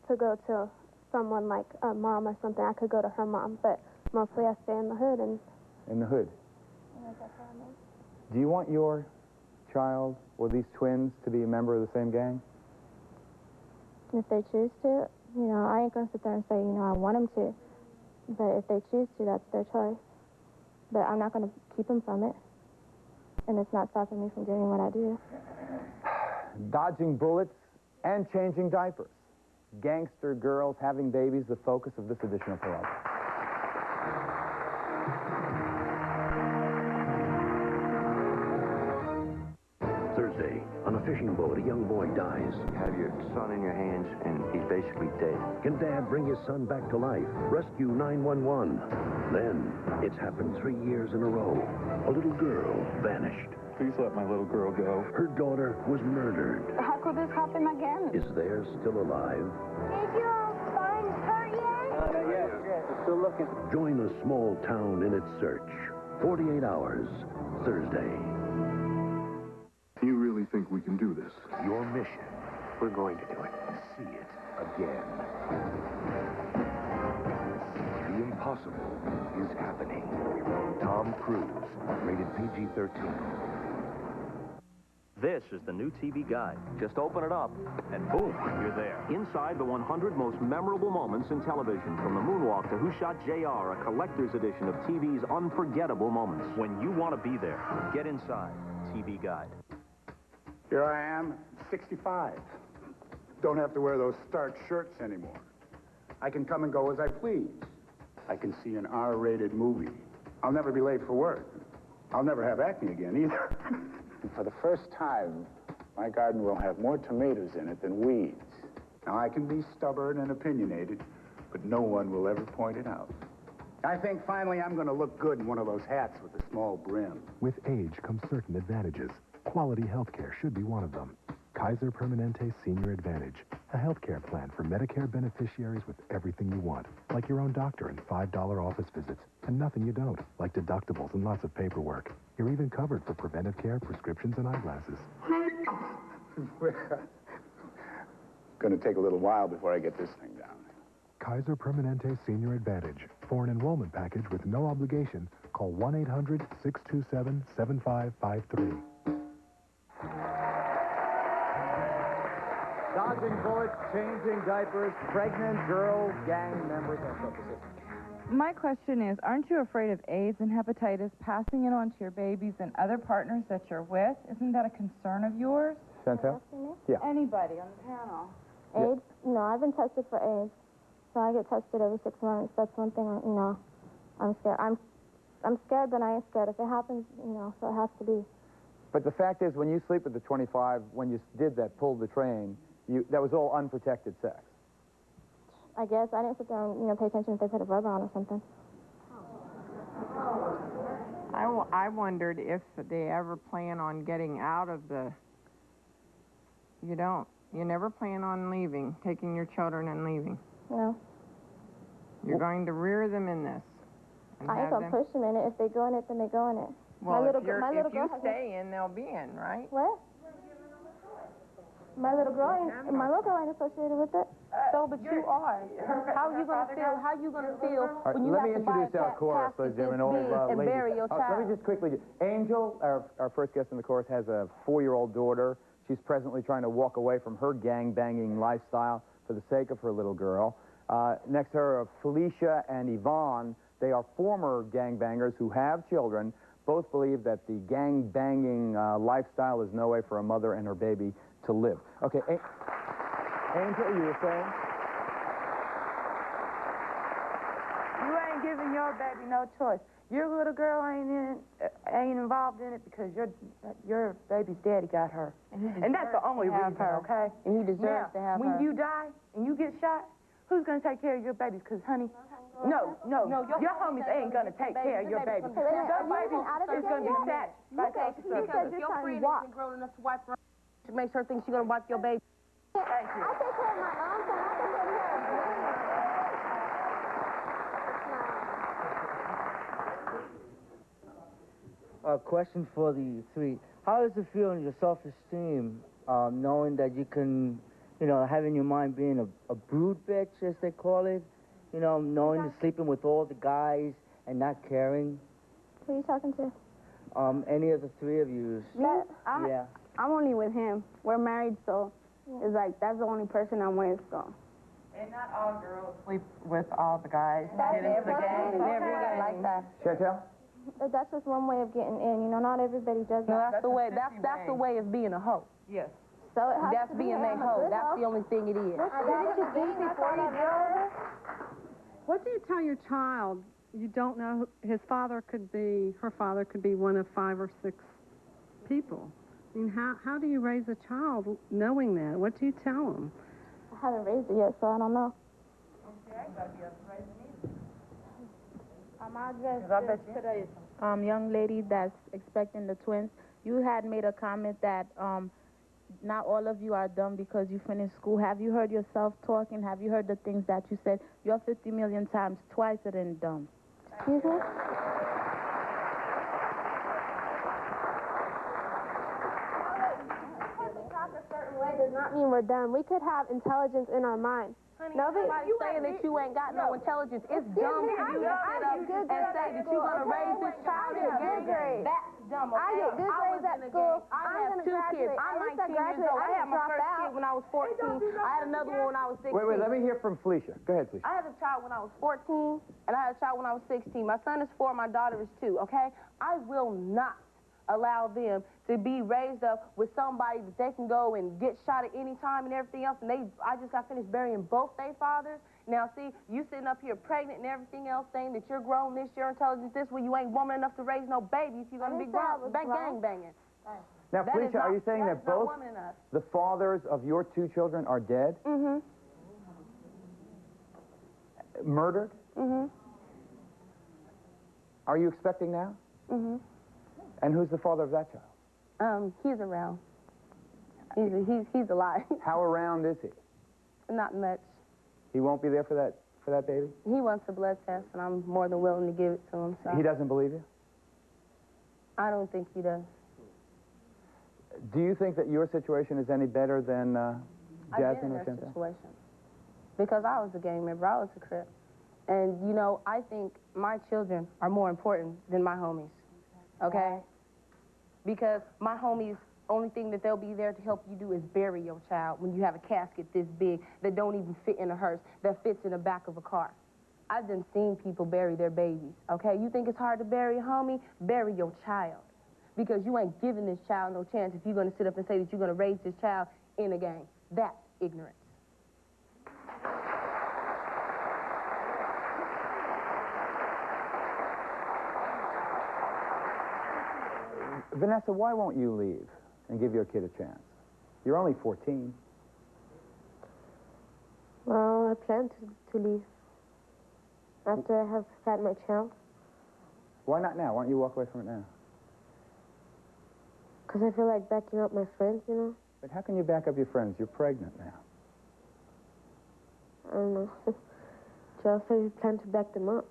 to go to someone like a mom or something, I could go to her mom. But mostly I stay in the hood. In the hood? Do you want your child or these twins to be a member of the same gang? If they choose to, I ain't going to sit there and say, I want them to. But if they choose to, that's their choice. But I'm not going to keep them from it. And it's not stopping me from doing what I do. Dodging bullets and changing diapers. Gangster girls having babies, the focus of this edition of Pickled. Thursday, on a fishing boat, a young boy dies. You have your son in your hands, and he's basically dead. Can Dad bring his son back to life? Rescue 911. Then, it's happened 3 years in a row. A little girl vanished. Please let my little girl go. Her daughter was murdered. How could this happen again? Is theirs still alive? Did you find her yet? Not yet. We're still looking. Join a small town in its search. 48 hours, Thursday. You really think we can do this? Your mission. We're going to do it. See it again. The impossible is happening. Tom Cruise, rated PG-13. This is the new TV Guide. Just open it up, and boom, you're there. Inside the 100 most memorable moments in television, from the moonwalk to Who Shot JR, a collector's edition of TV's unforgettable moments. When you want to be there, get inside TV Guide. Here I am, 65. Don't have to wear those starched shirts anymore. I can come and go as I please. I can see an R-rated movie. I'll never be late for work. I'll never have acne again, either. And for the first time, my garden will have more tomatoes in it than weeds. Now, I can be stubborn and opinionated, but no one will ever point it out. I think finally I'm going to look good in one of those hats with a small brim. With age comes certain advantages. Quality health care should be one of them. Kaiser Permanente Senior Advantage, a health care plan for Medicare beneficiaries with everything you want, like your own doctor and $5 office visits, and nothing you don't, like deductibles and lots of paperwork. You're even covered for preventive care, prescriptions, and eyeglasses. Going to take a little while before I get this thing down. Kaiser Permanente Senior Advantage. For an enrollment package with no obligation, call 1-800-627-7553. Dodging dodging bullets, changing diapers, pregnant girl gang members are so persistent. My question is, aren't you afraid of AIDS and hepatitis passing it on to your babies and other partners that you're with? Isn't that a concern of yours? Chantel? Yeah. Anybody on the panel? AIDS? No, I've been tested for AIDS. So I get tested every 6 months. That's one thing, I'm scared. I'm scared, but I ain't scared. If it happens, so it has to be. But the fact is, when you sleep with the 25, when you did that, pulled the train, that was all unprotected sex. I guess I didn't sit there and, pay attention if they put a rubber on or something. I wondered if they ever plan on getting out of the... You don't. You never plan on leaving, taking your children and leaving. No. You're going to rear them in this. I ain't gonna push them in it. If they go in it, then they go in it. Well, my if little you stay in, they'll be in, right? What? My little girl ain't associated with it. So, but you are. How are you gonna feel? How are you gonna feel when you have to buy a Let me introduce our chorus, ladies and gentlemen, and bury your child? Let me just quickly... Angel, our first guest in the chorus, has a 4-year-old daughter. She's presently trying to walk away from her gang-banging lifestyle for the sake of her little girl. Next to her are Felicia and Yvonne. They are former gangbangers who have children. Both believe that the gang-banging lifestyle is no way for a mother and her baby to live. Okay, Angel, you were saying? You ain't giving your baby no choice. Your little girl ain't involved in it because your baby's daddy got her. And that's the only reason, okay? And he deserves to have her. When you die and you get shot, who's going to take care of your babies? Because, honey, no, your homies ain't going to take care of your baby. Your baby is going to be snatched by because your friend isn't grown enough to wipe her to make her think she's going to wipe your baby. Thank you. I take care of my own son. I take care of A question for the three. How does it feel in your self-esteem, knowing that you can, have in your mind being a brood bitch, as they call it, knowing you're sleeping with all the guys and not caring? Who are you talking to? Any of the three of you. Yeah. I'm only with him. We're married, so it's like that's the only person I'm with, so. And not all girls sleep with all the guys. That's every guy like that. Chantel? That's just one way of getting in. Not everybody does that. No, that's the way. That's the way of being a hoe. Yes. So it has that's to be being a hoe. That's the only thing it is. What do you tell your child? You don't know her father could be one of 5 or 6 people. I mean, how do you raise a child knowing that? What do you tell them? I haven't raised it yet, so I don't know. I addressed this to the young lady that's expecting the twins. You had made a comment that not all of you are dumb because you finished school. Have you heard yourself talking? Have you heard the things that you said? You're 50 million times twice than dumb. Excuse me? Does not mean we're dumb. We could have intelligence in our mind. Honey, nobody's saying that you ain't got no intelligence. It's dumb for you to sit up and say that you're going to raise this child in a good grade. That's dumb, okay? I get good grades at school. I have 2 kids. I'm 19 years old. I had my first kid when I was 14. I had another one when I was 16. Wait, let me hear from Felicia. Go ahead, Felicia. I had a child when I was 14, and I had a child when I was 16. My son is 4, my daughter is 2, okay? I will not allow them to be raised up with somebody that they can go and get shot at any time and everything else. And I just got finished burying both their fathers. Now, see, you sitting up here pregnant and everything else, saying that you're grown this, you're intelligent this, well, you ain't woman enough to raise no baby if you're going to be grown. Gang banging. Now, Felicia, are you saying that both the fathers of your 2 children are dead? Mm-hmm. Murdered? Mm-hmm. Are you expecting now? Mm-hmm. And who's the father of that child? He's around. He's alive. How around is he? Not much. He won't be there for that baby? He wants a blood test, and I'm more than willing to give it to him. So. He doesn't believe you? I don't think he does. Do you think that your situation is any better than Jasmine or I've been in Chantel? that situation. Because I was a gang member. I was a Crip. And, I think my children are more important than my homies. Okay? Because my homies Only thing that they'll be there to help you do is bury your child when you have a casket this big that don't even fit in a hearse, that fits in the back of a car. I've done seen people bury their babies, okay? You think it's hard to bury a homie? Bury your child. Because you ain't giving this child no chance if you're going to sit up and say that you're going to raise this child in a gang. That's ignorance. Vanessa, why won't you leave and give your kid a chance? You're only 14. Well, I plan to leave after I have had my child. Why not now? Why don't you walk away from it now? Because I feel like backing up my friends, you know? But how can you back up your friends? You're pregnant now. I don't know. Joe said he planned to back them up.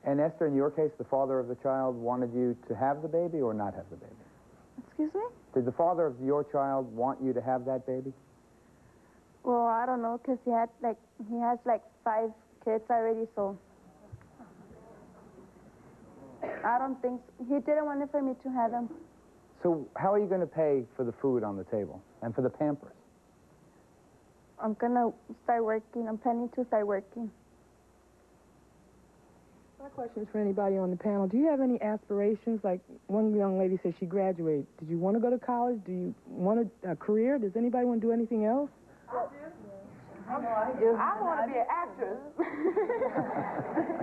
And Esther, in your case, the father of the child wanted you to have the baby or not have the baby? Excuse me? Did the father of your child want you to have that baby? Well, I don't know, because he has like 5 kids already, so I don't think he didn't want it for me to have them. So how are you going to pay for the food on the table and for the Pampers? I'm gonna start working. I'm planning to start working. My question is for anybody on the panel. Do you have any aspirations? Like one young lady said she graduated. Did you want to go to college? Do you want a career? Does anybody want to do anything else? I want to be an actress.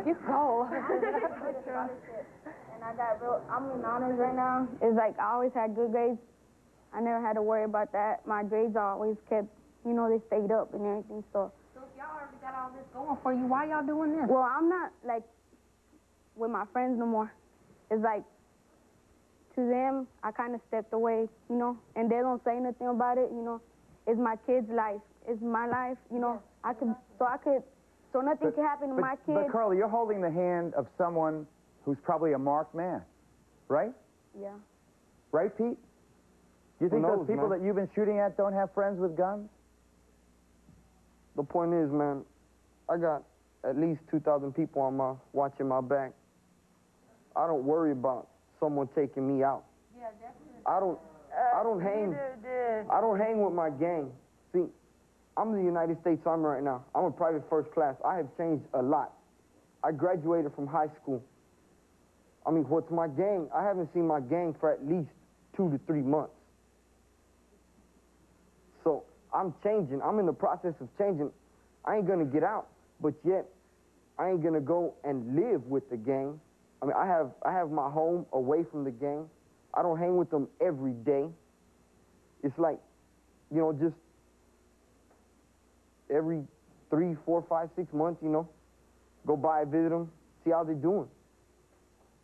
You go. And I'm in honors right now. It's like I always had good grades. I never had to worry about that. My grades always kept, you know, they stayed up and everything, so. So if y'all already got all this going for you, why y'all doing this? Well, I'm not, like, with my friends no more. It's like, to them, I kind of stepped away, you know, and they don't say nothing about it, you know. It's my kid's life. It's my life, you know. So nothing can happen to my kid. But Carly, you're holding the hand of someone who's probably a marked man, right? Yeah. Right, Pete? You think those people that you've been shooting at don't have friends with guns? The point is, man, I got at least 2,000 people watching my back. I don't worry about someone taking me out. Yeah, definitely. I don't hang with my gang. See, I'm in the United States Army right now. I'm a private first class. I have changed a lot. I graduated from high school. I mean, what's my gang? I haven't seen my gang for at least 2 to 3 months. So I'm changing. I'm in the process of changing. I ain't gonna get out, but yet I ain't gonna go and live with the gang. I mean, I have my home away from the gang. I don't hang with them every day. It's like, you know, just every 3, 4, 5, 6 months, you know, go by, visit them, see how they're doing.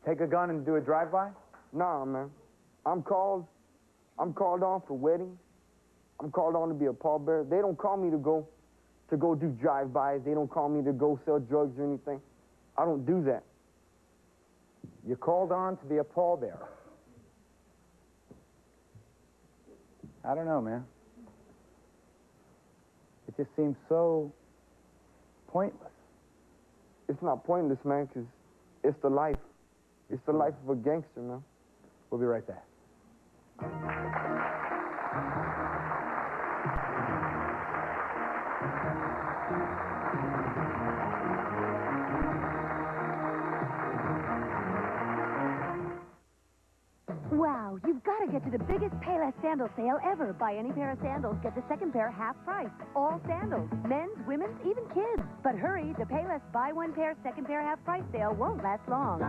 Take a gun and do a drive-by? Nah, man. I'm called on for weddings. I'm called on to be a pallbearer. They don't call me to go do drive-bys. They don't call me to go sell drugs or anything. I don't do that. You're called on to be a pallbearer. I don't know, man. It just seems so pointless. It's not pointless, man, because it's the life. It's the life of a gangster, man. We'll be right back. Wow, you've got to get to the biggest Payless sandal sale ever. Buy any pair of sandals, get the second pair half price. All sandals, men's, women's, even kids. But hurry, the Payless buy one pair, second pair half price sale won't last long.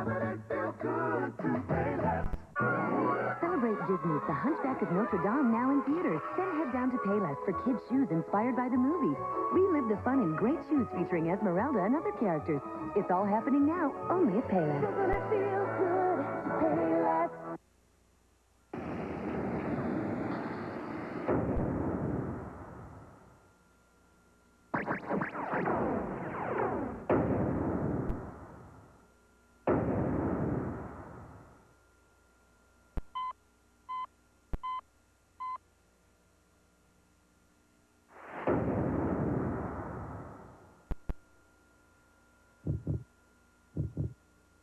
Celebrate Disney's The Hunchback of Notre Dame now in theaters. Then head down to Payless for kids' shoes inspired by the movie. Relive the fun in great shoes featuring Esmeralda and other characters. It's all happening now, only at Payless. Doesn't it feel good? Payless.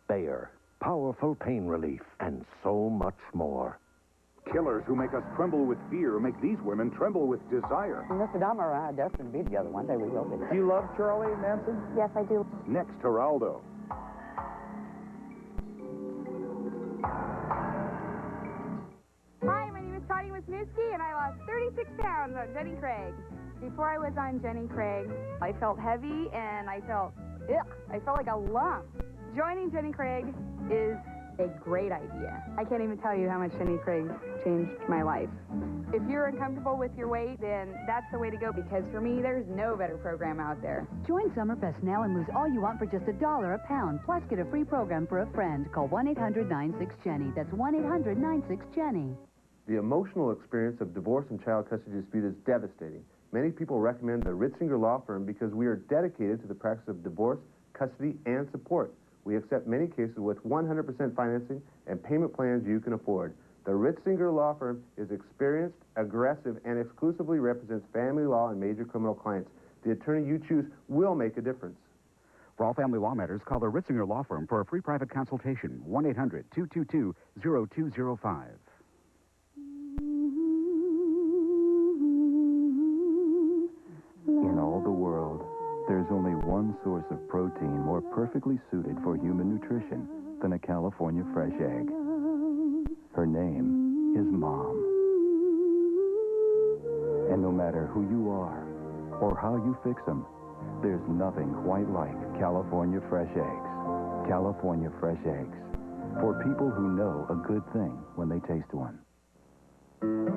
Bayer, powerful pain relief, and so much more. killers who make us tremble with fear make these women tremble with desire. Mr. Dahmer and I are destined to be together. One day we will be. Do you love Charlie Manson? Yes, I do. Next, Geraldo. Hi, my name is Tony Wisniewski, and I lost 36 pounds on Jenny Craig. Before I was on Jenny Craig, I felt heavy and I felt like a lump. Joining Jenny Craig is a great idea. I can't even tell you how much Jenny Craig changed my life. If you're uncomfortable with your weight, then that's the way to go, because for me, there's no better program out there. Join Summerfest now and lose all you want for just $1 a pound. Plus, get a free program for a friend. Call 1-800-96-JENNY. That's 1-800-96-JENNY. The emotional experience of divorce and child custody dispute is devastating. Many people recommend the Ritzinger Law Firm because we are dedicated to the practice of divorce, custody, and support. We accept many cases with 100% financing and payment plans you can afford. The Ritzinger Law Firm is experienced, aggressive, and exclusively represents family law and major criminal clients. The attorney you choose will make a difference. For all family law matters, call the Ritzinger Law Firm for a free private consultation. 1-800-222-0205. In all the world, there's only one source of protein more perfectly suited for human nutrition than a California fresh egg. Her name is Mom. And no matter who you are or how you fix them, there's nothing quite like California fresh eggs. California fresh eggs. For people who know a good thing when they taste one.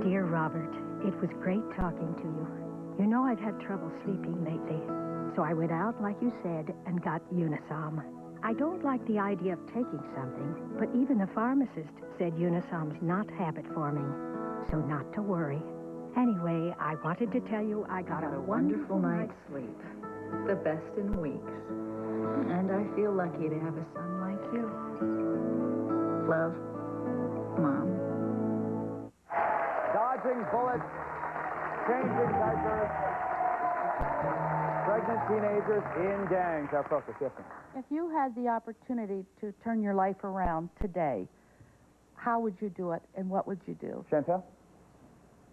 Dear Robert, it was great talking to you. You know I've had trouble sleeping lately, so I went out, like you said, and got Unisom. I don't like the idea of taking something, but even the pharmacist said Unisom's not habit-forming, so not to worry. Anyway, I wanted to tell you I got a wonderful night's sleep, the best in weeks, and I feel lucky to have a son like you. Love, Mom. Dodging bullets, changing diapers, pregnant teenagers in gangs. Our focus, yes, ma'am. If you had the opportunity to turn your life around today, how would you do it, and what would you do? Chantel?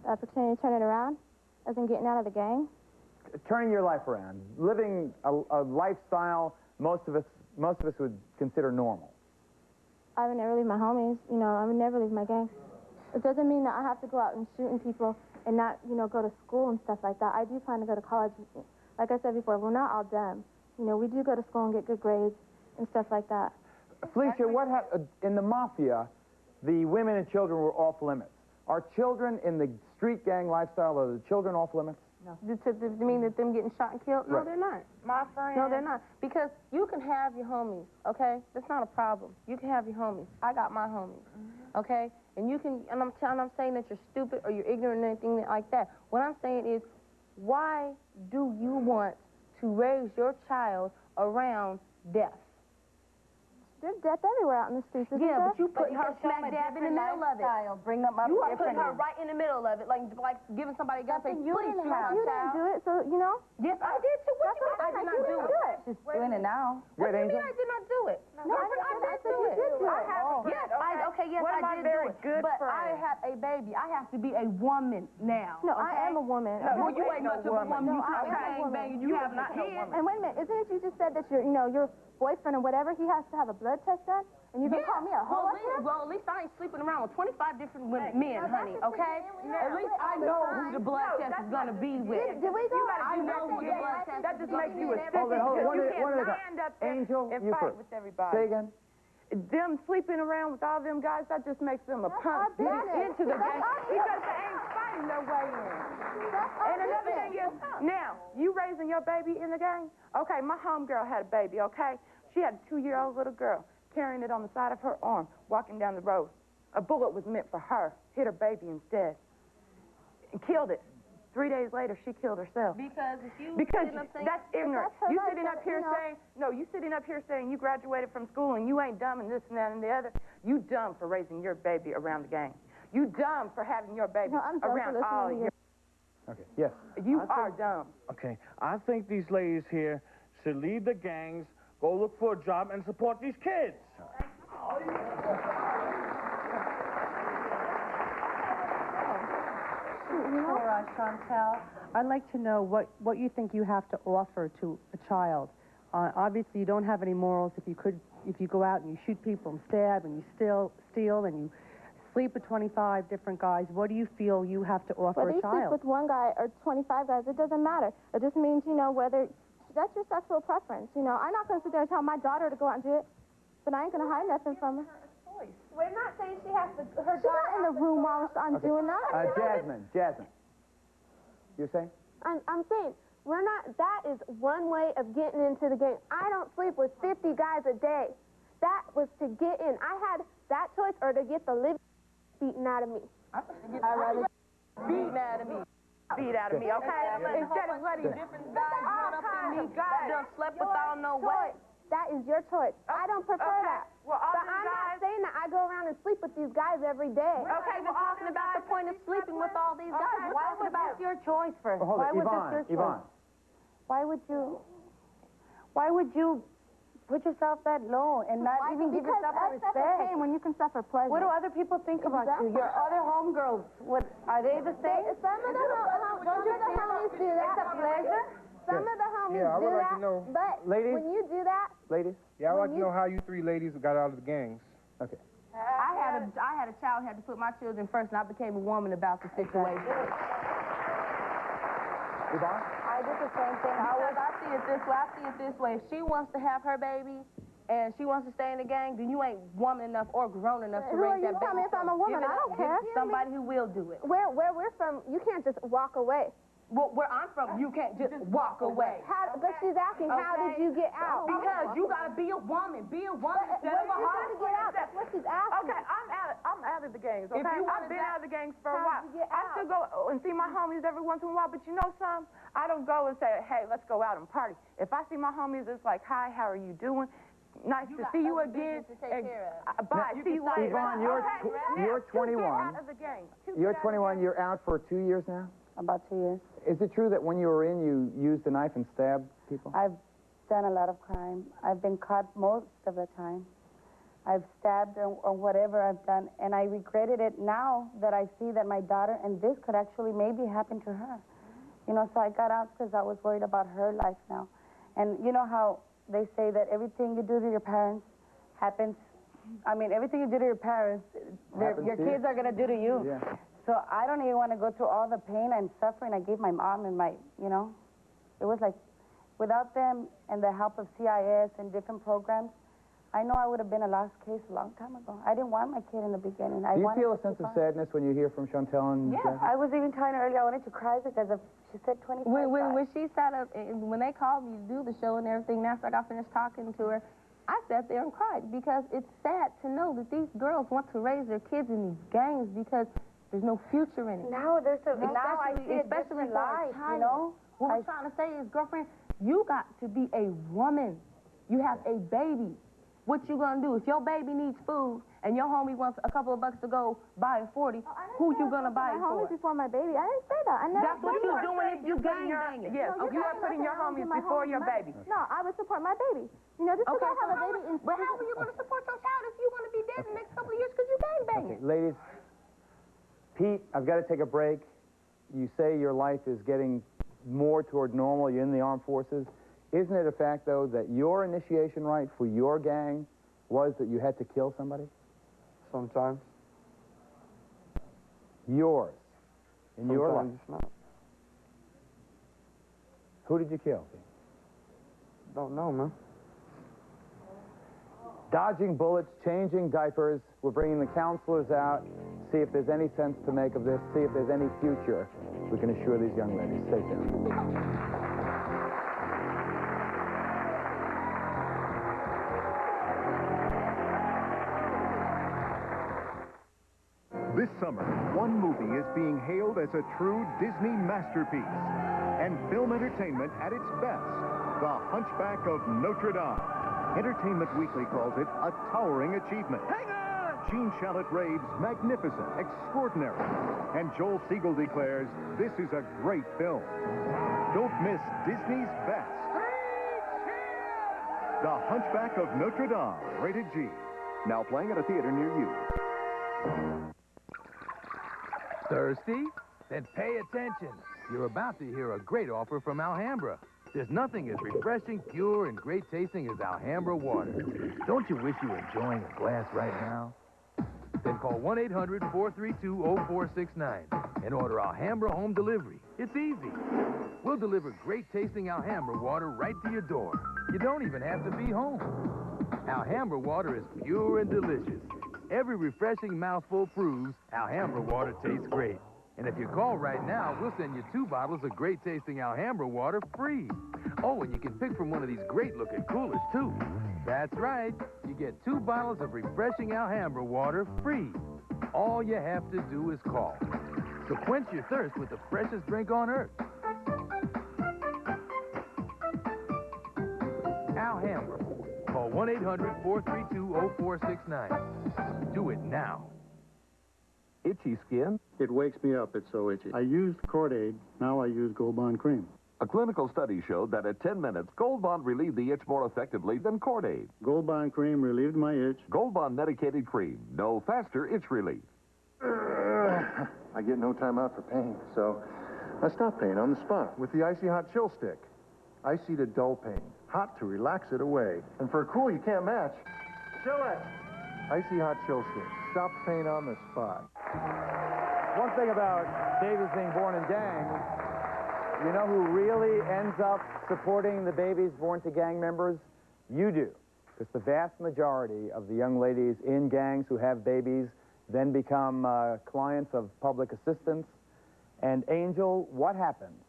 The opportunity to turn it around, as in getting out of the gang. Turning your life around, living a lifestyle most of us would consider normal. I would never leave my homies. You know, I would never leave my gang. It doesn't mean that I have to go out and shooting people and not, you know, go to school and stuff like that. I do plan to go to college. Like I said before, we're not all dumb. You know, we do go to school and get good grades and stuff like that. Felicia, what happened in the mafia? The women and children were off limits. Are children in the street gang lifestyle, are the children off limits? No. You mean that them getting shot and killed? No, Right. they're not. My friend. No, they're not. Because you can have your homies, okay? That's not a problem. You can have your homies. I got my homies, okay? And you can, and I'm saying that you're stupid or you're ignorant or anything like that. What I'm saying is, why do you want to raise your child around death? There's death everywhere out in the streets, isn't there? But you put her smack dab in the middle of it. Bring them up You are putting differently. her right in the middle of it, like giving somebody a gun. Say, You please, didn't smack have. You child. didn't do it, so, you know. Yes, I did too. What you mean I did not do it? She's doing it now. What do you mean I did not do it? No, I did do it. Yes, I did do it. But I have a baby. I have to be a woman now. No, I am a woman. No, you ain't much of a woman. You I am cocaine a woman. banging. You have not kids. And wait a minute, isn't it you just said that your boyfriend or whatever, he has to have a blood test done? And you gonna call me a hoe? Well, at least I ain't sleeping around with 25 different men, honey, okay? At least I know who the blood test is gonna be with. Did we go? I know who the blood test is. That just makes you a Hold on, You one can't at a stand up there Angel, and you fight first. with everybody. Say again. Them sleeping around with all them guys, that just makes them a punk to get into the gang because they ain't fighting their way in. And another thing is, now, you raising your baby in the gang? Okay, my homegirl had a baby, okay? She had a 2-year-old little girl carrying it on the side of her arm, walking down the road. A bullet was meant for her, hit her baby instead, and killed it. 3 days later, she killed herself. Because if you that's ignorant. That's her You life, sitting up here saying, no, you sitting up here saying you graduated from school and you ain't dumb and this and that and the other. You dumb for raising your baby around the gang. You dumb for having your baby around all your... Okay, yes. You are dumb. Okay, I think these ladies here should leave the gangs, go look for a job, and support these kids. Chantel, I'd like to know what you think you have to offer to a child. Obviously, you don't have any morals. If you go out and you shoot people and stab and you steal and you sleep with 25 different guys, what do you feel you have to offer Whether a you sleep child? with one guy or 25 guys, it doesn't matter. It just means, you know, whether that's your sexual preference. You know, I'm not going to sit there and tell my daughter to go out and do it, but I ain't going to hide nothing from her. We're not saying she has to. She's not in the room while I'm doing that. Jasmine. You're saying? I'm saying, we're not, that is one way of getting into the game. I don't sleep with 50 guys a day. That was to get in. I had that choice or to get the living beaten out of me. I'd rather beaten out of me. Beat out of me, okay? Instead of letting different guys run up in me, God done slept with I don't know what. That is your choice. I don't prefer that. Well, but I'm not saying that I go around and sleep with these guys every day. Okay, we're talking about the point of sleeping with all these guys. Why would that's your choice first? Well, hold Why it. would that's your choice? Yvonne. Why would you put yourself that low and not even give yourself that respect? Pain when you can suffer pleasure. What do other people think about you? Your other homegirls, what are they the same? Some of the homies do that. It's a pleasure. Some of the homies Yeah, I would do like that, to know. but Ladies? when you do that, Ladies? Yeah, I'd like to know how you three ladies got out of the gangs. Okay. I had a child, had to put my children first, and I became a woman about the situation. Yvonne? I did the same thing. I see it this way. If she wants to have her baby and she wants to stay in the gang, then you ain't woman enough or grown enough to raise that baby. Who are you telling me if I'm a woman? I don't care. Somebody who will do it. Where we're from, you can't just walk away. Well, where I'm from, you can't just walk away. But she's asking, how did you get out? Because you gotta be a woman. Be a woman. But when you got to get out, that's what she's asking. Okay, I'm out of the gangs, okay? I've been out of the gangs for a while. How'd you get I still go and see my homies every once in a while, but you know something? I don't go and say, hey, let's go out and party. If I see my homies, it's like, hi, how are you doing? Nice to see you again. Bye. See you later. Yvonne, you're 21. Out of the gang. You're 21. You're out for 2 years now? About 2 years. Is it true that when you were in, you used a knife and stabbed people? I've done a lot of crime. I've been caught most of the time. I've stabbed or whatever I've done, and I regretted it now that I see that my daughter, and this could actually maybe happen to her. You know, so I got out because I was worried about her life now. And you know how they say that everything you do to your parents happens, I mean, everything you do to your parents, your kids are going to do to you. Yeah. So I don't even want to go through all the pain and suffering I gave my mom and my, you know. It was like, without them and the help of CIS and different programs, I know I would have been a lost case a long time ago. I didn't want my kid in the beginning. Do you feel a sense of sadness when you hear from Chantel and Yeah, I was even telling her earlier I wanted to cry because of, she said 25 When she sat up, when they called me to do the show and everything, after I got finished talking to her, I sat there and cried because it's sad to know that these girls want to raise their kids in these gangs because there's no future in it. Now there's a, now I see a especially different for life, a child. you know? What I'm trying to say is, girlfriend, you got to be a woman. You have a baby. What you gonna do? If your baby needs food and your homie wants a couple of bucks to go buy a 40, who you gonna buy it My for? homies before my baby. I didn't say that. I never That's what said you're that. doing if you gang banging. Yes, you are putting your homies before your baby. No, I would support my baby. You know, just because I have a baby in But how are you gonna support your child if you're gonna be dead in the next couple of years because you gang banging? Okay, ladies, Pete, I've got to take a break. You say your life is getting more toward normal. You're in the armed forces. Isn't it a fact, though, that your initiation rite for your gang was that you had to kill somebody? Sometimes. Yours. In your life. Sometimes it's not. Who did you kill? Don't know, man. Dodging bullets, changing diapers. We're bringing the counselors out. See if there's any sense to make of this. See if there's any future we can assure these young ladies. Stay tuned. This summer, one movie is being hailed as a true Disney masterpiece and film entertainment at its best, The Hunchback of Notre Dame. Entertainment Weekly calls it a towering achievement. Hang on! Gene Shalit raves magnificent, extraordinary. And Joel Siegel declares this is a great film. Don't miss Disney's best. The Hunchback of Notre Dame, rated G. Now playing at a theater near you. Thirsty? Then pay attention. You're about to hear a great offer from Alhambra. There's nothing as refreshing, pure, and great tasting as Alhambra water. Don't you wish you were enjoying a glass right now? Then call 1-800-432-0469 and order Alhambra home delivery. It's easy. We'll deliver great tasting Alhambra water right to your door. You don't even have to be home. Alhambra water is pure and delicious. Every refreshing mouthful proves Alhambra water tastes great. And if you call right now, we'll send you 2 bottles of great-tasting Alhambra water free. Oh, and you can pick from one of these great-looking coolers, too. That's right. You get 2 bottles of refreshing Alhambra water free. All you have to do is call. So quench your thirst with the freshest drink on earth. Alhambra. Call 1-800-432-0469. Do it now. Itchy skin? It wakes me up. It's so itchy. I used Cordaid. Now I use Gold Bond Cream. A clinical study showed that at 10 minutes, Gold Bond relieved the itch more effectively than Cordaid. Gold Bond Cream relieved my itch. Gold Bond medicated cream. No faster itch relief. I get no time out for pain, so I stop pain on the spot with the Icy Hot Chill Stick. Icy to dull pain, hot to relax it away. And for a cool you can't match, chill it. Icy Hot Chill Stick. Stop pain on the spot. One thing about babies being born in gangs, you know who really ends up supporting the babies born to gang members? You do. Because the vast majority of the young ladies in gangs who have babies then become clients of public assistance. And Angel, what happens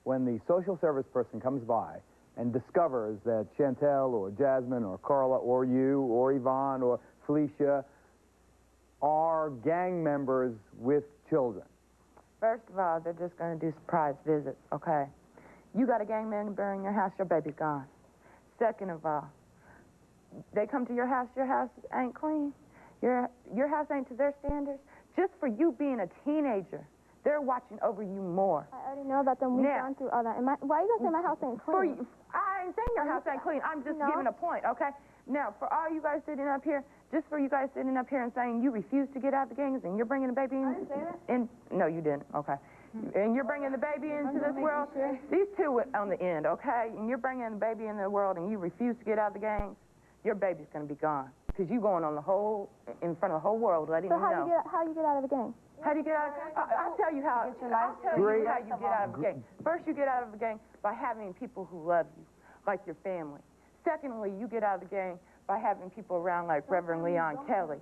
when the social service person comes by and discovers that Chantel or Jasmine or Carla or you or Yvonne or Felicia are gang members with children? First of all, they're just going to do surprise visits, okay? You got a gang member in your house, your baby's gone. Second of all, they come to your house ain't clean. Your house ain't to their standards. Just for you being a teenager, they're watching over you more. I already know about them. We've gone through all that. Why are you going to say my house ain't clean? I ain't saying your house ain't clean. I'm just giving a point, okay? Now, for all you guys sitting up here, just for you guys sitting up here and saying you refuse to get out of the gangs and you're bringing a baby in. I didn't say that. No, you didn't. Okay. And you're bringing the baby into this world. Sure. These two on the end, okay? And you're bringing the baby into the world and you refuse to get out of the gangs. Your baby's going to be gone because you're going on in front of the whole world letting them know. So how you get out of the gang? How do you get out of the gang? I'll tell you how. I'll tell you how you get out of the gang. First, you get out of the gang by having people who love you, like your family. Secondly, you get out of the gang by having people around like Reverend Leon Kelly.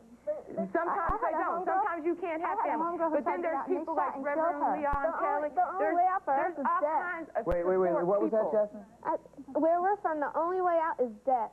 Sometimes they don't. Sometimes you can't have family. But then there's people like Reverend Leon Kelly. The only way out for us is all death. kinds of Wait, what was that, Jasmine? Where we're from, the only way out is death.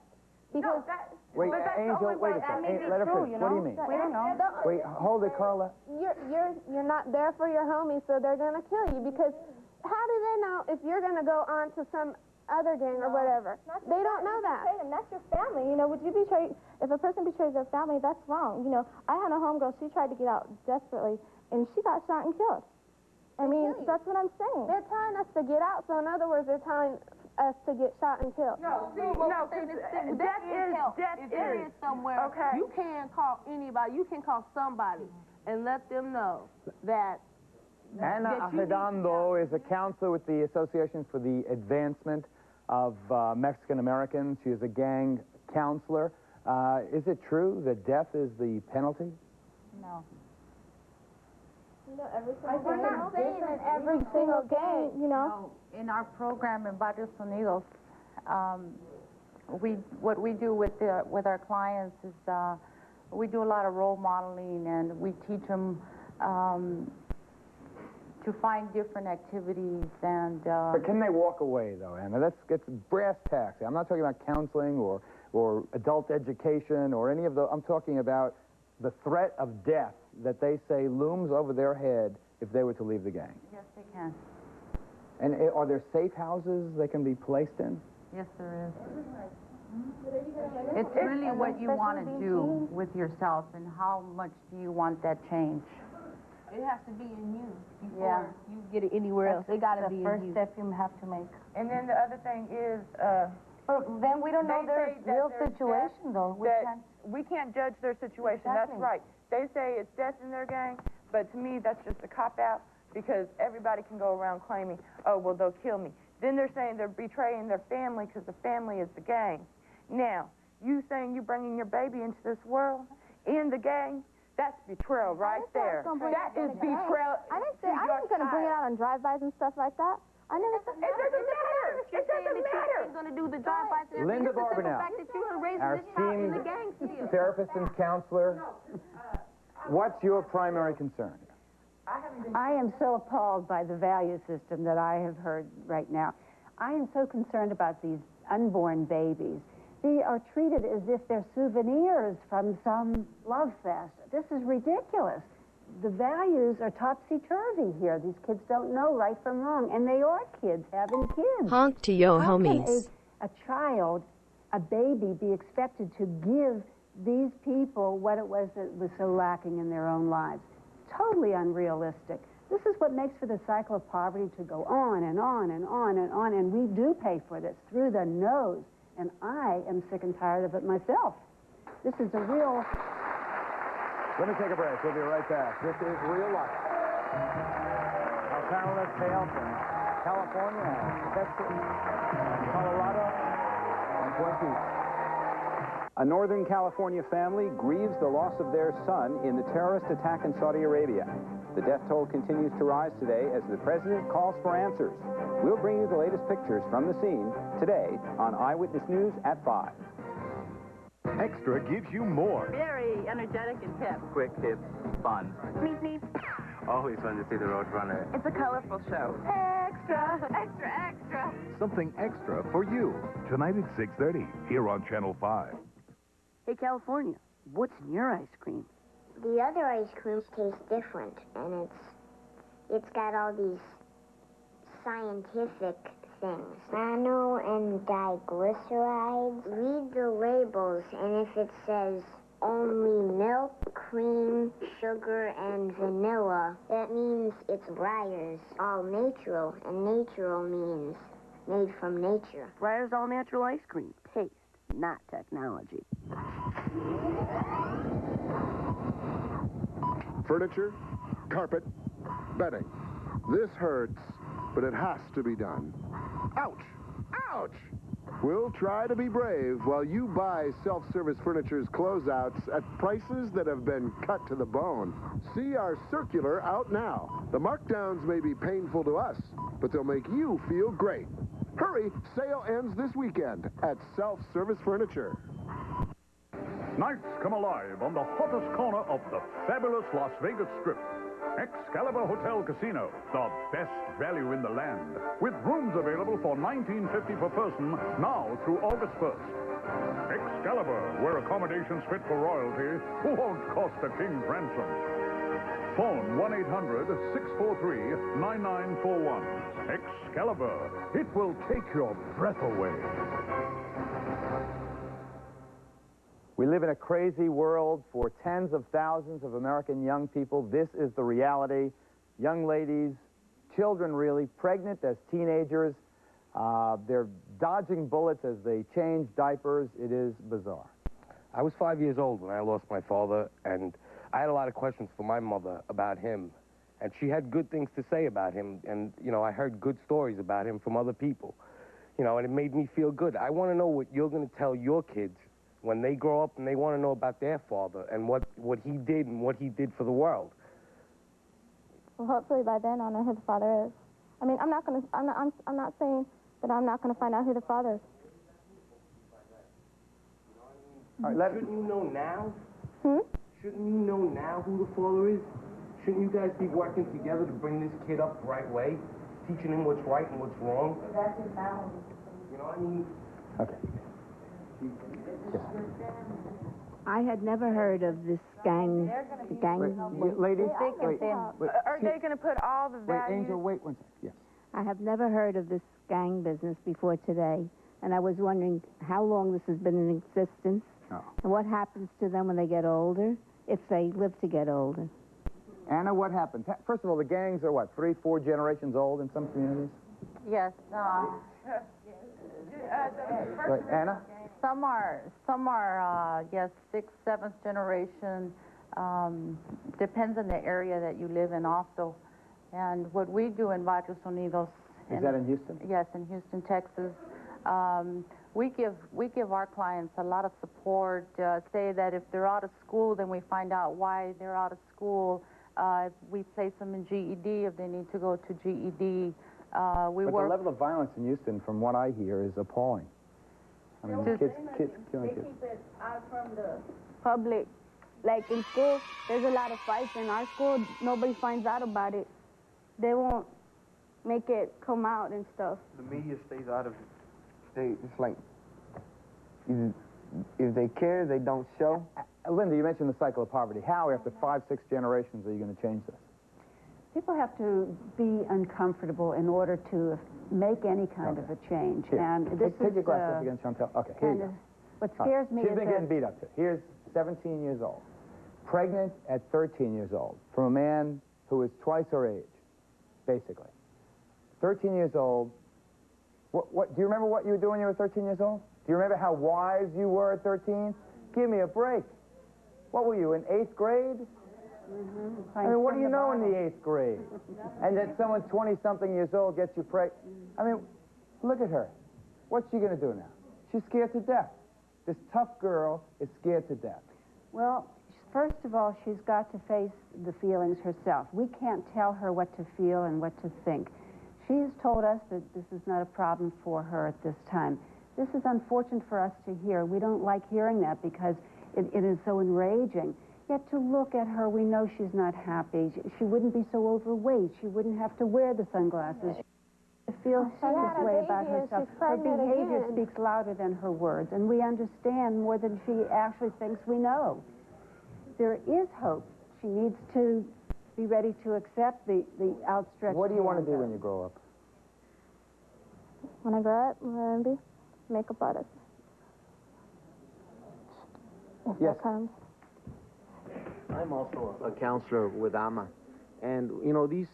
Because wait, Angel, wait a second. Let her finish. What do you mean? We don't know. Wait, hold it, Carla. You're not there for your homies, so they're gonna kill you. Because how do they know if you're gonna go on to some other gang or whatever? They don't know that. That's your family. You know, would you betray? If a person betrays their family, that's wrong. You know, I had a homegirl. She tried to get out desperately, and she got shot and killed. I mean, that's what I'm saying. They're telling us to get out. So in other words, they're telling us to get shot and killed. Death is somewhere. Okay. You can call anybody. You can call somebody and let them know that. Ana Arredondo is a counselor with the Association for the Advancement of Mexican Americans. She is a gang counselor. Is it true that death is the penalty? No. We're not saying in every single gang, you know. No. In our program in Barrios Unidos, what we do with our clients is we do a lot of role modeling, and we teach them to find different activities and... But can they walk away, though, Anna? That's brass tacks. I'm not talking about counseling or adult education or any of the... I'm talking about the threat of death that they say looms over their head if they were to leave the gang. Yes, they can. And are there safe houses they can be placed in? Yes, there is. It's really what you want to do with yourself and how much do you want that change. It has to be in you before you get it anywhere else. It got to be in you. That's the first step you have to make. And then the other thing is... but then we don't know their real situation, though. We can't judge their situation. Exactly. That's right. They say it's death in their gang, but to me, that's just a cop-out because everybody can go around claiming, oh, well, they'll kill me. Then they're saying they're betraying their family because the family is the gang. Now, you saying you're bringing your baby into this world in the gang, that's betrayal right there. That is betrayal. I didn't say I was going to bring it out on drive-bys and stuff like that. I never said it doesn't matter. It doesn't matter. You're going to do the drive-bys and Linda Barbanel, our esteemed therapist and counselor, what's your primary concern? I am so appalled by the value system that I have heard right now. I am so concerned about these unborn babies. They are treated as if they're souvenirs from some love fest. This is ridiculous. The values are topsy-turvy here. These kids don't know right from wrong, and they are kids having kids. Honk to yo homies. How can a child, a baby, be expected to give these people what it was that was so lacking in their own lives? Totally unrealistic. This is what makes for the cycle of poverty to go on and on and on and on, and we do pay for this through the nose. And I am sick and tired of it myself. This is a real... Let me take a break. We'll be right back. This is Real Life. Our panelists hail from California, Texas, Colorado, and Point Peaks. A Northern California family grieves the loss of their son in the terrorist attack in Saudi Arabia. The death toll continues to rise today as the president calls for answers. We'll bring you the latest pictures from the scene today on Eyewitness News at 5. Extra gives you more. Very energetic and hip. Quick, hip, fun. Sneeze, sneeze. Always fun to see the Roadrunner. It's a colorful show. Extra, extra, extra. Something extra for you. Tonight at 6:30 here on Channel 5. Hey, California, what's in your ice cream? The other ice creams taste different, and it's got all these scientific things. Nano and diglycerides. Read the labels, and if it says only milk, cream, sugar, and vanilla, that means it's Breyers, all natural, and natural means made from nature. Breyers all natural ice cream. Taste, not technology. Furniture, carpet, bedding. This hurts, but it has to be done. Ouch! Ouch! We'll try to be brave while you buy self-service furniture's closeouts at prices that have been cut to the bone. See our circular out now. The markdowns may be painful to us, but they'll make you feel great. Hurry, sale ends this weekend at Self-Service Furniture. Nights come alive on the hottest corner of the fabulous Las Vegas Strip. Excalibur Hotel Casino, the best value in the land, with rooms available for $19.50 per person now through August 1st. Excalibur, where accommodations fit for royalty won't cost a king's ransom. Phone 1-800-643-9941. Excalibur, it will take your breath away. We live in a crazy world for tens of thousands of American young people. This is the reality. Young ladies, children really, pregnant as teenagers. They're dodging bullets as they change diapers. It is bizarre. I was 5 years old when I lost my father, and I had a lot of questions for my mother about him. And she had good things to say about him, and, you know, I heard good stories about him from other people. You know, and it made me feel good. I want to know what you're going to tell your kids when they grow up and they want to know about their father and what he did and what he did for the world. Well, hopefully by then I'll know who the father is. I mean, I'm not saying that I'm not going to find out who the father is. All right, shouldn't you know now? Shouldn't you know now who the father is? Shouldn't you guys be working together to bring this kid up the right way? Teaching him what's right and what's wrong? That's his balance. You know what I mean? Okay. I had never heard of this gang. Ladies, Are they going to put all the values? Wait, Angel, wait one second. Yes. I have never heard of this gang business before today, and I was wondering how long this has been in existence, and what happens to them when they get older, if they live to get older. Anna, what happens? First of all, the gangs are what, 3-4 generations old in some communities? Yes. Anna? Some are, yes, 6th, 7th generation. Depends on the area that you live in also. And what we do in Barrios Unidos... Is that in Houston? Yes, in Houston, Texas. We give our clients a lot of support. Say that if they're out of school, then we find out why they're out of school. We place them in GED if they need to go to GED. But the level of violence in Houston, from what I hear, is appalling. I mean, kids killing kids. They keep it out from the public. Like in school, there's a lot of fights. In our school, nobody finds out about it. They won't make it come out and stuff. The media stays out of it. It's like, if they care, they don't show. Linda, you mentioned the cycle of poverty. How, after 5, 6 generations, are you going to change this? People have to be uncomfortable in order to make any kind of a change. Here. And this Take is your glasses again, Chantel. Okay, here you go. What scares me is She's been getting beat up too. Here's 17 years old, pregnant at 13 years old, from a man who is twice her age, basically. 13 years old. What? Do you remember what you were doing when you were 13 years old? Do you remember how wise you were at 13? Give me a break. What were you, in 8th grade? I mean, what do you know in the 8th grade? And that someone 20-something years old gets you pregnant. I mean, look at her. What's she going to do now? She's scared to death. This tough girl is scared to death. Well, first of all, she's got to face the feelings herself. We can't tell her what to feel and what to think. She's told us that this is not a problem for her at this time. This is unfortunate for us to hear. We don't like hearing that because it is so enraging. Yet to look at her, we know she's not happy. She wouldn't be so overweight. She wouldn't have to wear the sunglasses. She feels this way about herself. Her behavior speaks louder than her words, and we understand more than she actually thinks we know. There is hope. She needs to be ready to accept the outstretched hand. What do you want to do when you grow up? When I grow up, I'm going to be makeup artist. If Yes. that comes. I'm also a counselor with AMA, and you know these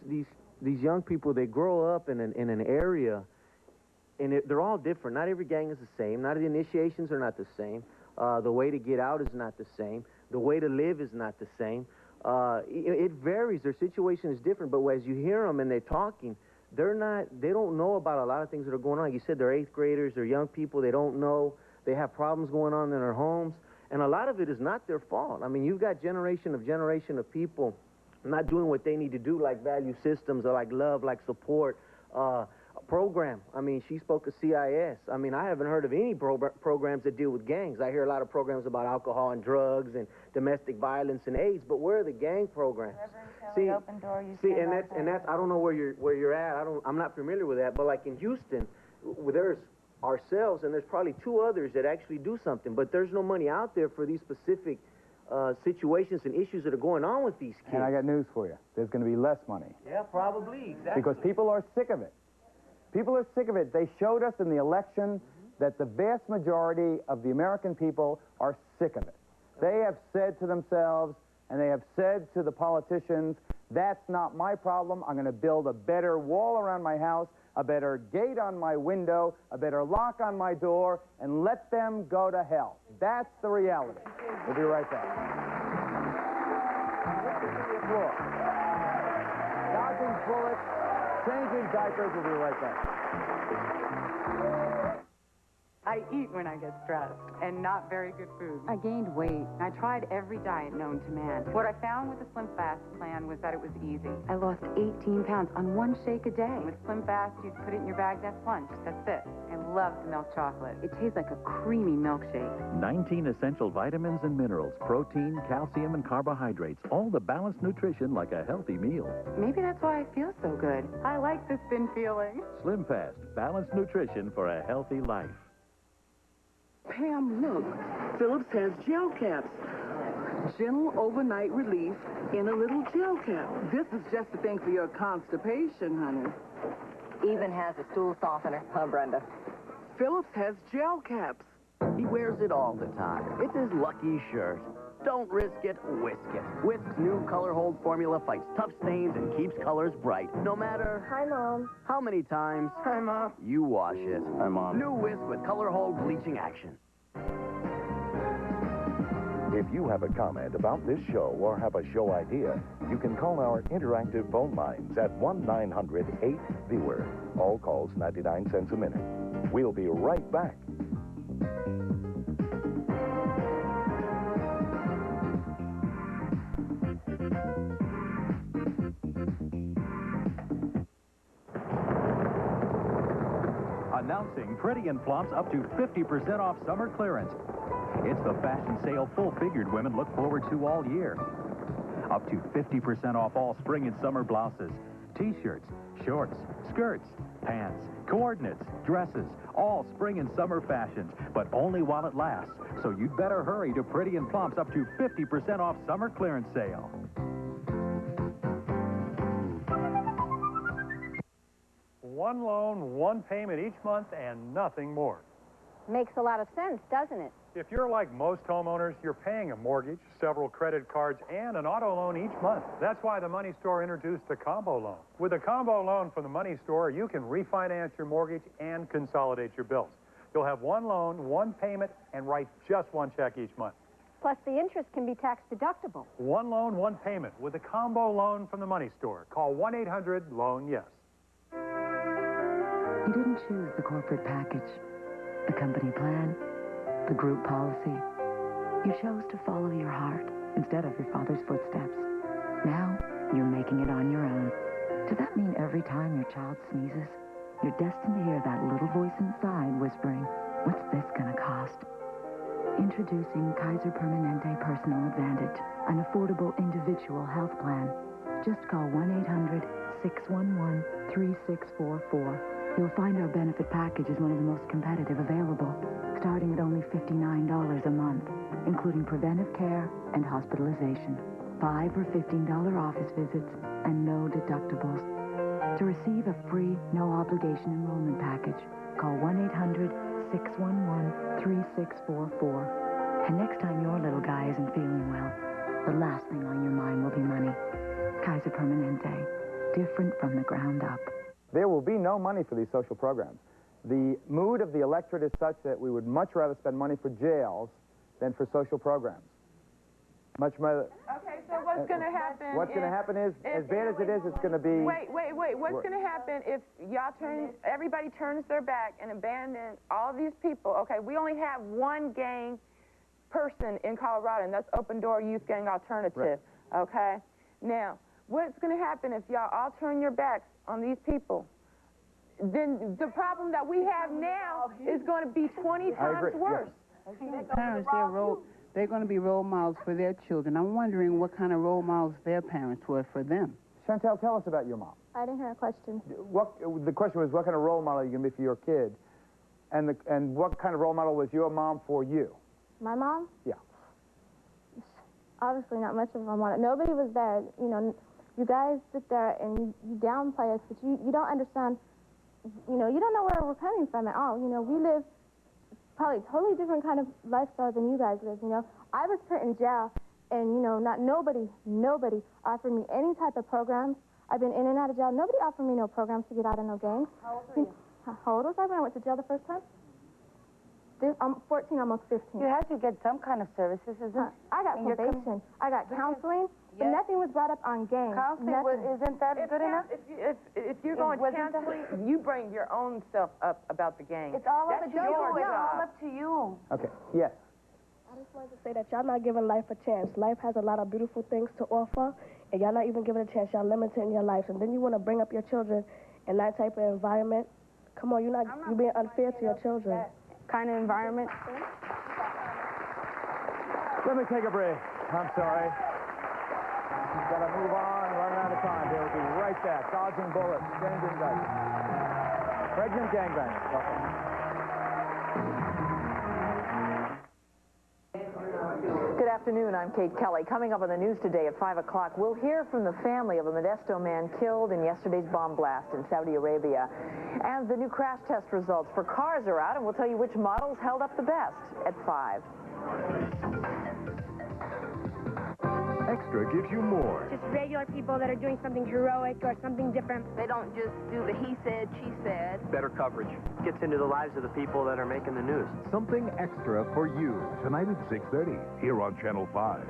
young people, they grow up in an area, and they're all different. Not every gang is the same. Not the initiations are not the same. The way to get out is not the same. The way to live is not the same. It varies. Their situation is different. But as you hear them and they're talking, they don't know about a lot of things that are going on. Like you said, they're 8th graders. They're young people. They don't know. They have problems going on in their homes. And a lot of it is not their fault. I mean, you've got generation of people not doing what they need to do, like value systems or like love, like support, program. I mean, she spoke of CIS. I mean, I haven't heard of any programs that deal with gangs. I hear a lot of programs about alcohol and drugs and domestic violence and AIDS, but where are the gang programs? See, and that's I don't know where you're at. I'm not familiar with that. But like in Houston, there's ourselves, and there's probably 2 others that actually do something, but there's no money out there for these specific situations and issues that are going on with these kids. And I got news for you. There's going to be less money. Yeah, probably, exactly. Because people are sick of it. People are sick of it. They showed us in the election that the vast majority of the American people are sick of it. They have said to themselves, and they have said to the politicians, that's not my problem. I'm going to build a better wall around my house, a better gate on my window, a better lock on my door, and let them go to hell. That's the reality. We'll be right back. Dodging bullets, changing diapers. We'll be right back. I eat when I get stressed, and not very good food. I gained weight. I tried every diet known to man. What I found with the Slim Fast plan was that it was easy. I lost 18 pounds on 1 shake a day. With Slim Fast, you put it in your bag, that's lunch. That's it. I love the milk chocolate. It tastes like a creamy milkshake. 19 essential vitamins and minerals, protein, calcium, and carbohydrates. All the balanced nutrition like a healthy meal. Maybe that's why I feel so good. I like this thin feeling. Slim Fast, balanced nutrition for a healthy life. Pam, look. Phillips has gel caps. Gentle overnight relief in a little gel cap. This is just the thing for your constipation, honey. Even has a stool softener, huh, Brenda? Phillips has gel caps. He wears it all the time. It's his lucky shirt. Don't risk it, whisk it. Whisk's new Color Hold formula fights tough stains and keeps colors bright. No matter... Hi, Mom. How many times... Hi, Mom. You wash it. Hi, Mom. New Whisk with Color Hold bleaching action. If you have a comment about this show or have a show idea, you can call our interactive phone lines at 1-900-8-VIEWER. All calls 99 cents a minute. We'll be right back. Announcing Pretty and Plumps up to 50% off summer clearance. It's the fashion sale full-figured women look forward to all year. Up to 50% off all spring and summer blouses, t-shirts, shorts, skirts, pants, coordinates, dresses, all spring and summer fashions, but only while it lasts. So you'd better hurry to Pretty and Plumps up to 50% off summer clearance sale. One loan, one payment each month, and nothing more. Makes a lot of sense, doesn't it? If you're like most homeowners, you're paying a mortgage, several credit cards, and an auto loan each month. That's why the Money Store introduced the combo loan. With a combo loan from the Money Store, you can refinance your mortgage and consolidate your bills. You'll have one loan, one payment, and write just one check each month. Plus, the interest can be tax deductible. One loan, one payment with a combo loan from the Money Store. Call 1-800-LOAN-YES. You didn't choose the corporate package, the company plan, the group policy. You chose to follow your heart instead of your father's footsteps. Now, you're making it on your own. Does that mean every time your child sneezes, you're destined to hear that little voice inside whispering, "What's this gonna cost?" Introducing Kaiser Permanente Personal Advantage, an affordable individual health plan. Just call 1-800-611-3644. You'll find our benefit package is one of the most competitive available, starting at only $59 a month, including preventive care and hospitalization, $5 or $15 office visits, and no deductibles. To receive a free, no-obligation enrollment package, call 1-800-611-3644. And next time your little guy isn't feeling well, the last thing on your mind will be money. Kaiser Permanente, different from the ground up. There will be no money for these social programs. The mood of the electorate is such that we would much rather spend money for jails than for social programs. Much rather. Okay, so what's going to happen? What's going to happen is, as bad as it is, it's going to be. Wait. What's going to happen if everybody turns their back and abandons all these people? Okay, we only have one gang person in Colorado, and that's Open Door Youth Gang Alternative. Right. Okay? Now, what's going to happen if y'all all turn your backs on these people? Then the problem that we have now is going to be 20 times worse. Parents, they're going to be role models for their children. I'm wondering what kind of role models their parents were for them. Chantel, tell us about your mom. I didn't hear a question. The question was, what kind of role model are you going to be for your kid? And what kind of role model was your mom for you? My mom? Yeah. Obviously not much of a role model. Nobody was there. You know, you guys sit there and you downplay us, but you don't understand. You know, you don't know where we're coming from at all. You know, we live probably a totally different kind of lifestyle than you guys live, you know. I was put in jail, and, you know, nobody offered me any type of programs. I've been in and out of jail. Nobody offered me no programs to get out of no gangs. How old were you? How old was I when I went to jail the first time? I'm 14, almost 15. You had to get some kind of services, isn't it? I got probation. I got counseling, but nothing was brought up on gangs. Counseling, isn't that good enough? If you're going to counseling, you bring your own self up about the gang. It's all up to you. Your It's job. all up to you. Okay, yes. I just wanted to say that y'all not giving life a chance. Life has a lot of beautiful things to offer, and y'all not even giving a chance. Y'all limiting your life, and then you want to bring up your children in that type of environment. Come on, you're being unfair to your children. Kind of environment. Let me take a break. I'm sorry. We've got to move on. Running out of time here. We'll be right back. Dodging bullets. Changing dice. Pregnant gangbangers. Good afternoon. I'm Kate Kelly. Coming up on the news today at 5 o'clock, we'll hear from the family of a Modesto man killed in yesterday's bomb blast in Saudi Arabia. And the new crash test results for cars are out, and we'll tell you which models held up the best at 5. Extra gives you more. Just regular people that are doing something heroic or something different. They don't just do the he said, she said. Better coverage. Gets into the lives of the people that are making the news. Something extra for you. Tonight at 6:30 here on Channel 5.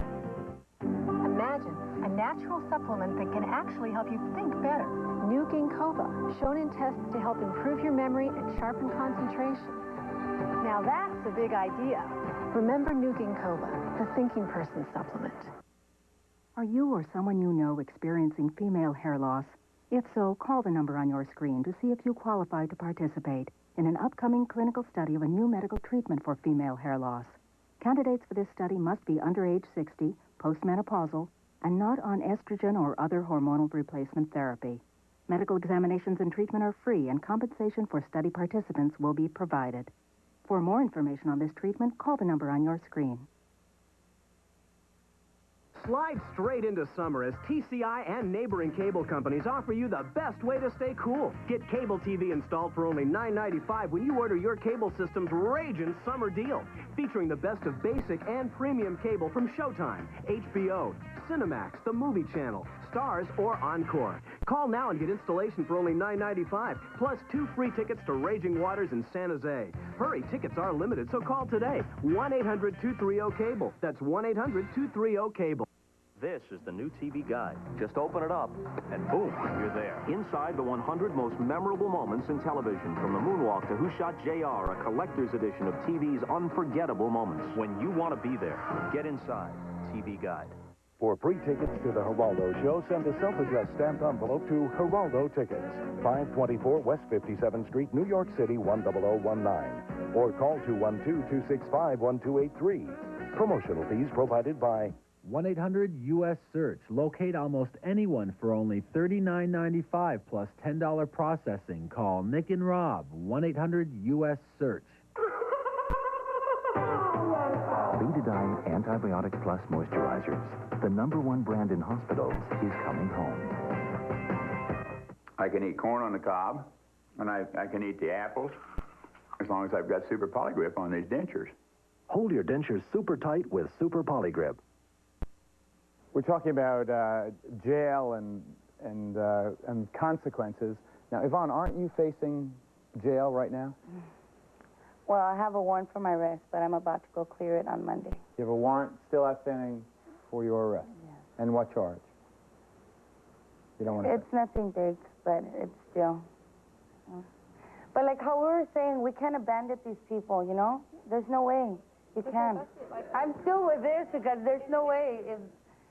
Imagine a natural supplement that can actually help you think better. New ginkgo, shown in tests to help improve your memory and sharpen concentration. Now that's a big idea. Remember New ginkgo, the thinking person supplement. Are you or someone you know experiencing female hair loss? If so, call the number on your screen to see if you qualify to participate in an upcoming clinical study of a new medical treatment for female hair loss. Candidates for this study must be under age 60, postmenopausal, and not on estrogen or other hormonal replacement therapy. Medical examinations and treatment are free, and compensation for study participants will be provided. For more information on this treatment, call the number on your screen. Slide straight into summer as TCI and neighboring cable companies offer you the best way to stay cool. Get cable TV installed for only $9.95 when you order your cable system's raging summer deal, featuring the best of basic and premium cable from Showtime, HBO, Cinemax, the Movie Channel, Stars, or Encore. Call now and get installation for only $9.95, plus 2 free tickets to Raging Waters in San Jose. Hurry, tickets are limited, so call today. 1-800-230-CABLE. That's 1-800-230-CABLE. This is the new TV Guide. Just open it up, and boom, you're there. Inside the 100 most memorable moments in television, from the moonwalk to Who Shot JR, a collector's edition of TV's unforgettable moments. When you want to be there, get inside. TV Guide. For free tickets to the Geraldo Show, send a self-addressed stamped envelope to Geraldo Tickets, 524 West 57th Street, New York City, 10019. Or call 212-265-1283. Promotional fees provided by 1-800-US-SEARCH. Locate almost anyone for only $39.95 plus $10 processing. Call Nick and Rob. 1-800-US-SEARCH. Betadine Antibiotic Plus Moisturizers. The #1 brand in hospitals is coming home. I can eat corn on the cob, and I can eat the apples, as long as I've got Super Polygrip on these dentures. Hold your dentures super tight with Super Polygrip. We're talking about jail and consequences. Now, Yvonne, aren't you facing jail right now? Well, I have a warrant for my arrest, but I'm about to go clear it on Monday. You have a warrant still outstanding for your arrest? Yes. And what charge? You don't want to It's nothing big, but it's still. But like how we were saying, we can't abandon these people, you know? There's no way. You can't. I'm still with this because there's no way.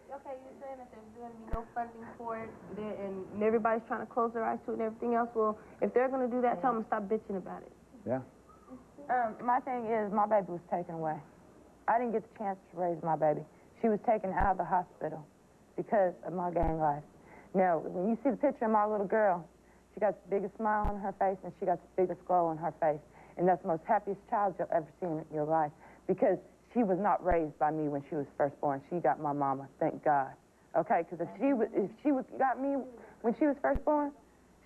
Okay, you're saying that there's going to be no funding for it, and everybody's trying to close their eyes to it and everything else. Well, if they're going to do that, tell them to stop bitching about it. Yeah. My thing is, my baby was taken away. I didn't get the chance to raise my baby. She was taken out of the hospital because of my gang life. Now, when you see the picture of my little girl, she got the biggest smile on her face and she got the biggest glow on her face. And that's the most happiest child you'll ever see in your life, because she was not raised by me when she was first born. She got my mama, thank God. Okay, because if she got me when she was first born,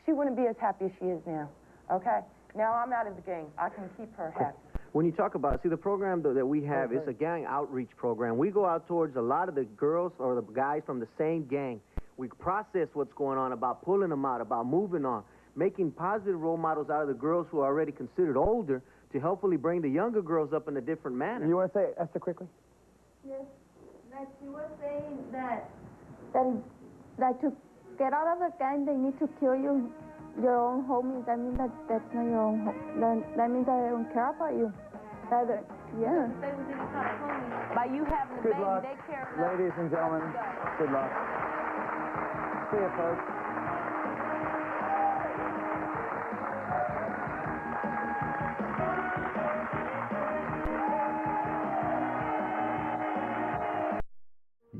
she wouldn't be as happy as she is now. Okay? Now I'm out of the gang. I can keep her happy. When you talk about, see, the program that we have is a gang outreach program. We go out towards a lot of the girls or the guys from the same gang. We process what's going on, about pulling them out, about moving on, making positive role models out of the girls who are already considered older to hopefully bring the younger girls up in a different manner. You want to say, Esther, quickly? Yes, like she was saying that to get out of the gang, they need to kill you. Your own homies. That means that's not your own. That means they don't care about you. Yeah. By you having the Good baby, luck. they care enough. Ladies and gentlemen, good luck. See you, folks.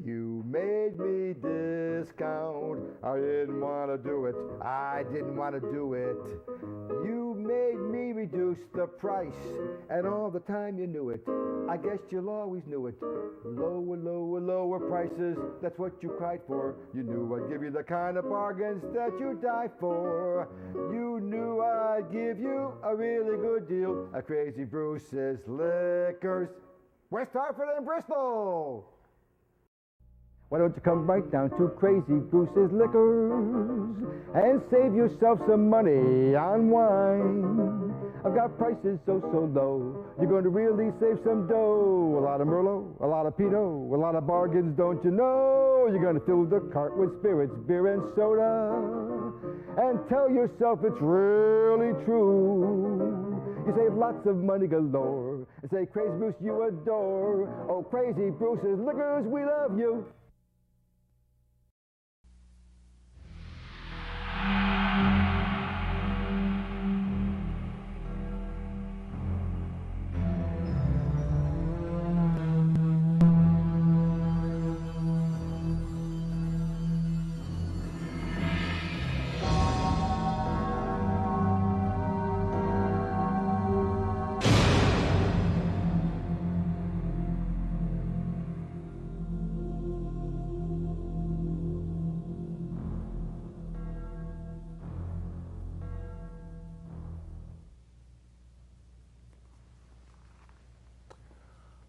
You made me discount. I didn't want to do it. I didn't want to do it. You made me reduce the price, and all the time you knew it. I guess you always knew it. Lower, lower, lower prices. That's what you cried for. You knew I'd give you the kind of bargains that you die for. You knew I'd give you a really good deal at Crazy Bruce's Liquors, West Hartford and Bristol. Why don't you come right down to Crazy Bruce's Liquors and save yourself some money on wine? I've got prices so low, you're going to really save some dough. A lot of Merlot, a lot of Pinot, a lot of bargains, don't you know? You're going to fill the cart with spirits, beer and soda, and tell yourself it's really true. You save lots of money galore, and say, Crazy Bruce you adore. Oh, Crazy Bruce's Liquors, we love you.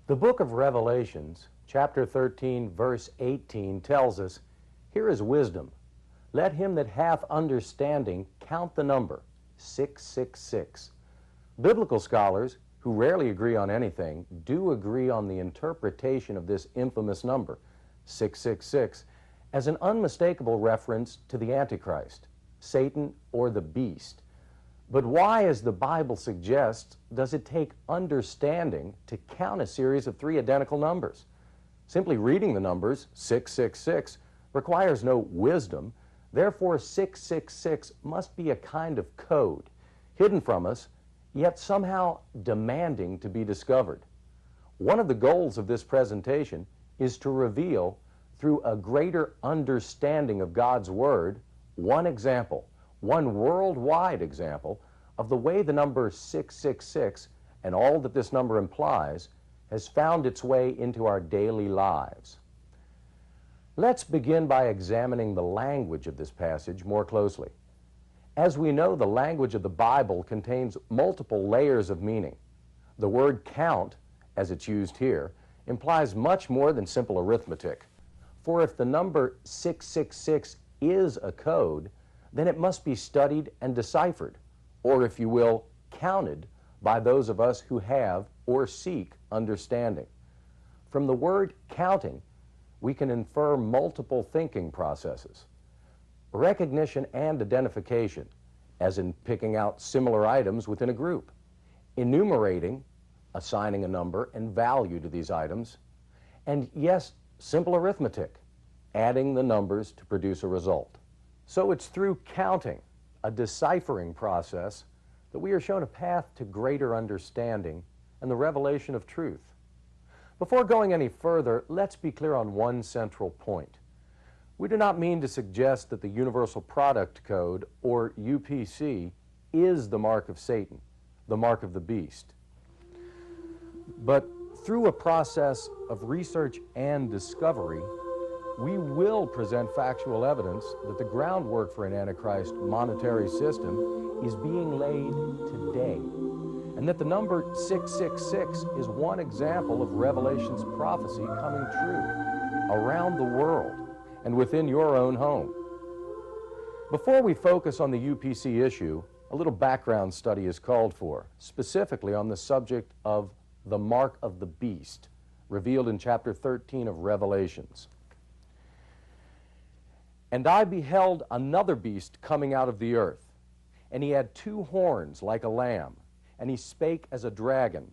The book of Revelations, chapter 13, verse 18, tells us, "Here is wisdom. Let him that hath understanding count the number, 666. Biblical scholars, who rarely agree on anything, do agree on the interpretation of this infamous number, 666, as an unmistakable reference to the Antichrist, Satan, or the beast. But why, as the Bible suggests, does it take understanding to count a series of 3 identical numbers? Simply reading the numbers, 666, requires no wisdom. Therefore, 666 must be a kind of code, hidden from us, yet somehow demanding to be discovered. One of the goals of this presentation is to reveal, through a greater understanding of God's Word, one example, one worldwide example of the way the number 666 and all that this number implies has found its way into our daily lives. Let's begin by examining the language of this passage more closely. As we know, the language of the Bible contains multiple layers of meaning. The word count, as it's used here, implies much more than simple arithmetic. For if the number 666 is a code, then it must be studied and deciphered, or if you will, counted by those of us who have or seek understanding. From the word counting, we can infer multiple thinking processes. Recognition and identification, as in picking out similar items within a group. Enumerating, assigning a number and value to these items. And yes, simple arithmetic, adding the numbers to produce a result. So it's through counting, a deciphering process, that we are shown a path to greater understanding and the revelation of truth. Before going any further, let's be clear on one central point. We do not mean to suggest that the Universal Product Code, or UPC, is the mark of Satan, the mark of the beast. But through a process of research and discovery, we will present factual evidence that the groundwork for an Antichrist monetary system is being laid today, and that the number 666 is one example of Revelation's prophecy coming true around the world and within your own home. Before we focus on the UPC issue, a little background study is called for, specifically on the subject of the mark of the beast, revealed in chapter 13 of Revelations. "And I beheld another beast coming out of the earth, and he had 2 horns like a lamb, and he spake as a dragon,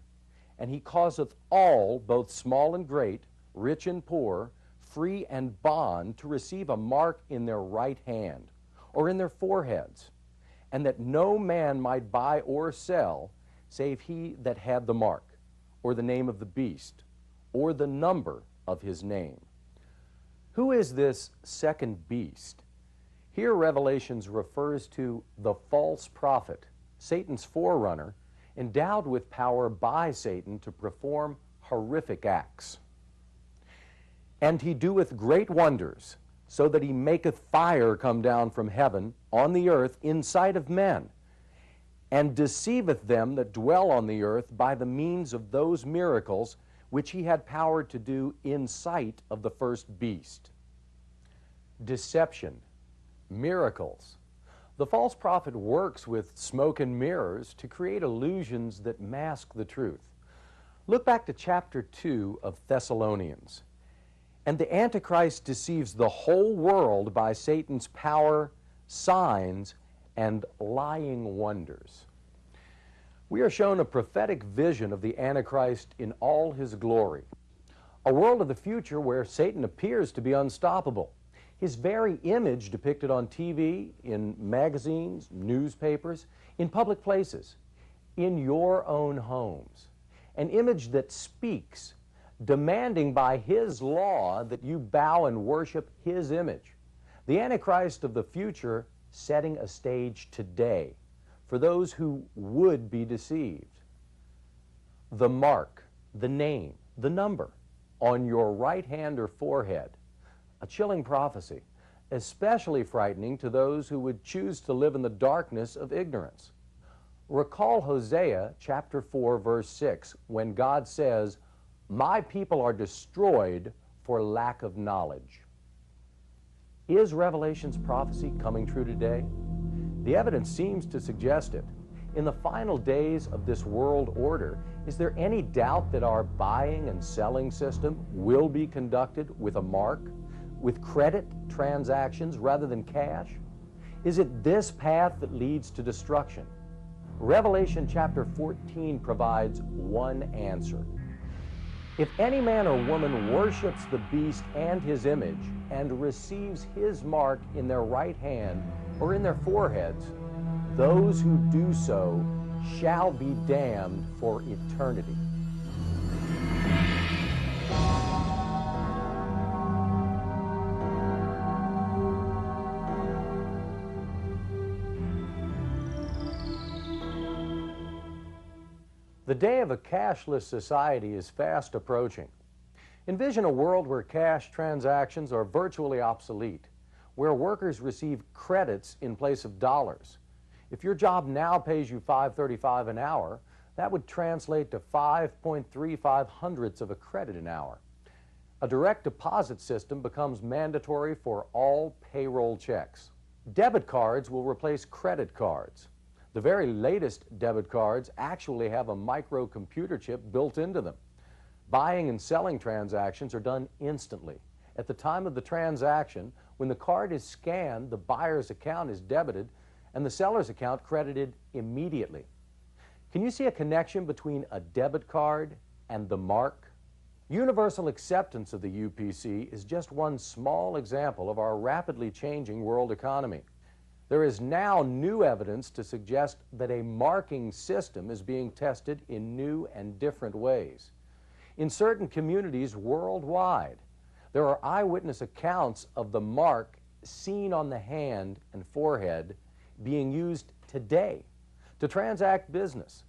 and he causeth all, both small and great, rich and poor, free and bond, to receive a mark in their right hand, or in their foreheads, and that no man might buy or sell, save he that had the mark, or the name of the beast, or the number of his name." Who is this second beast? Here Revelations refers to the false prophet, Satan's forerunner, endowed with power by Satan to perform horrific acts. "And he doeth great wonders, so that he maketh fire come down from heaven on the earth in sight of men, and deceiveth them that dwell on the earth by the means of those miracles which he had power to do in sight of the first beast." deception, miracles. The false prophet works with smoke and mirrors to create illusions that mask the truth. Look back to chapter 2 of Thessalonians. And the Antichrist deceives the whole world by Satan's power, signs, and lying wonders. We are shown a prophetic vision of the Antichrist in all his glory. A world of the future where Satan appears to be unstoppable. His very image depicted on TV, in magazines, newspapers, in public places, in your own homes. An image that speaks, demanding by his law that you bow and worship his image. The Antichrist of the future setting a stage today for those who would be deceived. The mark, the name, the number on your right hand or forehead. A chilling prophecy, especially frightening to those who would choose to live in the darkness of ignorance. Recall Hosea chapter 4, verse 6, when God says, "My people are destroyed for lack of knowledge." Is Revelation's prophecy coming true today? The evidence seems to suggest it. In the final days of this world order, is there any doubt that our buying and selling system will be conducted with a mark, with credit transactions rather than cash? Is it this path that leads to destruction? Revelation chapter 14 provides one answer. If any man or woman worships the beast and his image and receives his mark in their right hand or in their foreheads, those who do so shall be damned for eternity. The day of a cashless society is fast approaching. Envision a world where cash transactions are virtually obsolete, where workers receive credits in place of dollars. If your job now pays you $5.35 an hour, that would translate to 5.35 hundredths of a credit an hour. A direct deposit system becomes mandatory for all payroll checks. Debit cards will replace credit cards. The very latest debit cards actually have a microcomputer chip built into them. Buying and selling transactions are done instantly. At the time of the transaction, when the card is scanned, the buyer's account is debited and the seller's account credited immediately. Can you see a connection between a debit card and the mark? Universal acceptance of the UPC is just one small example of our rapidly changing world economy. There is now new evidence to suggest that a marking system is being tested in new and different ways. In certain communities worldwide, there are eyewitness accounts of the mark seen on the hand and forehead being used today to transact business.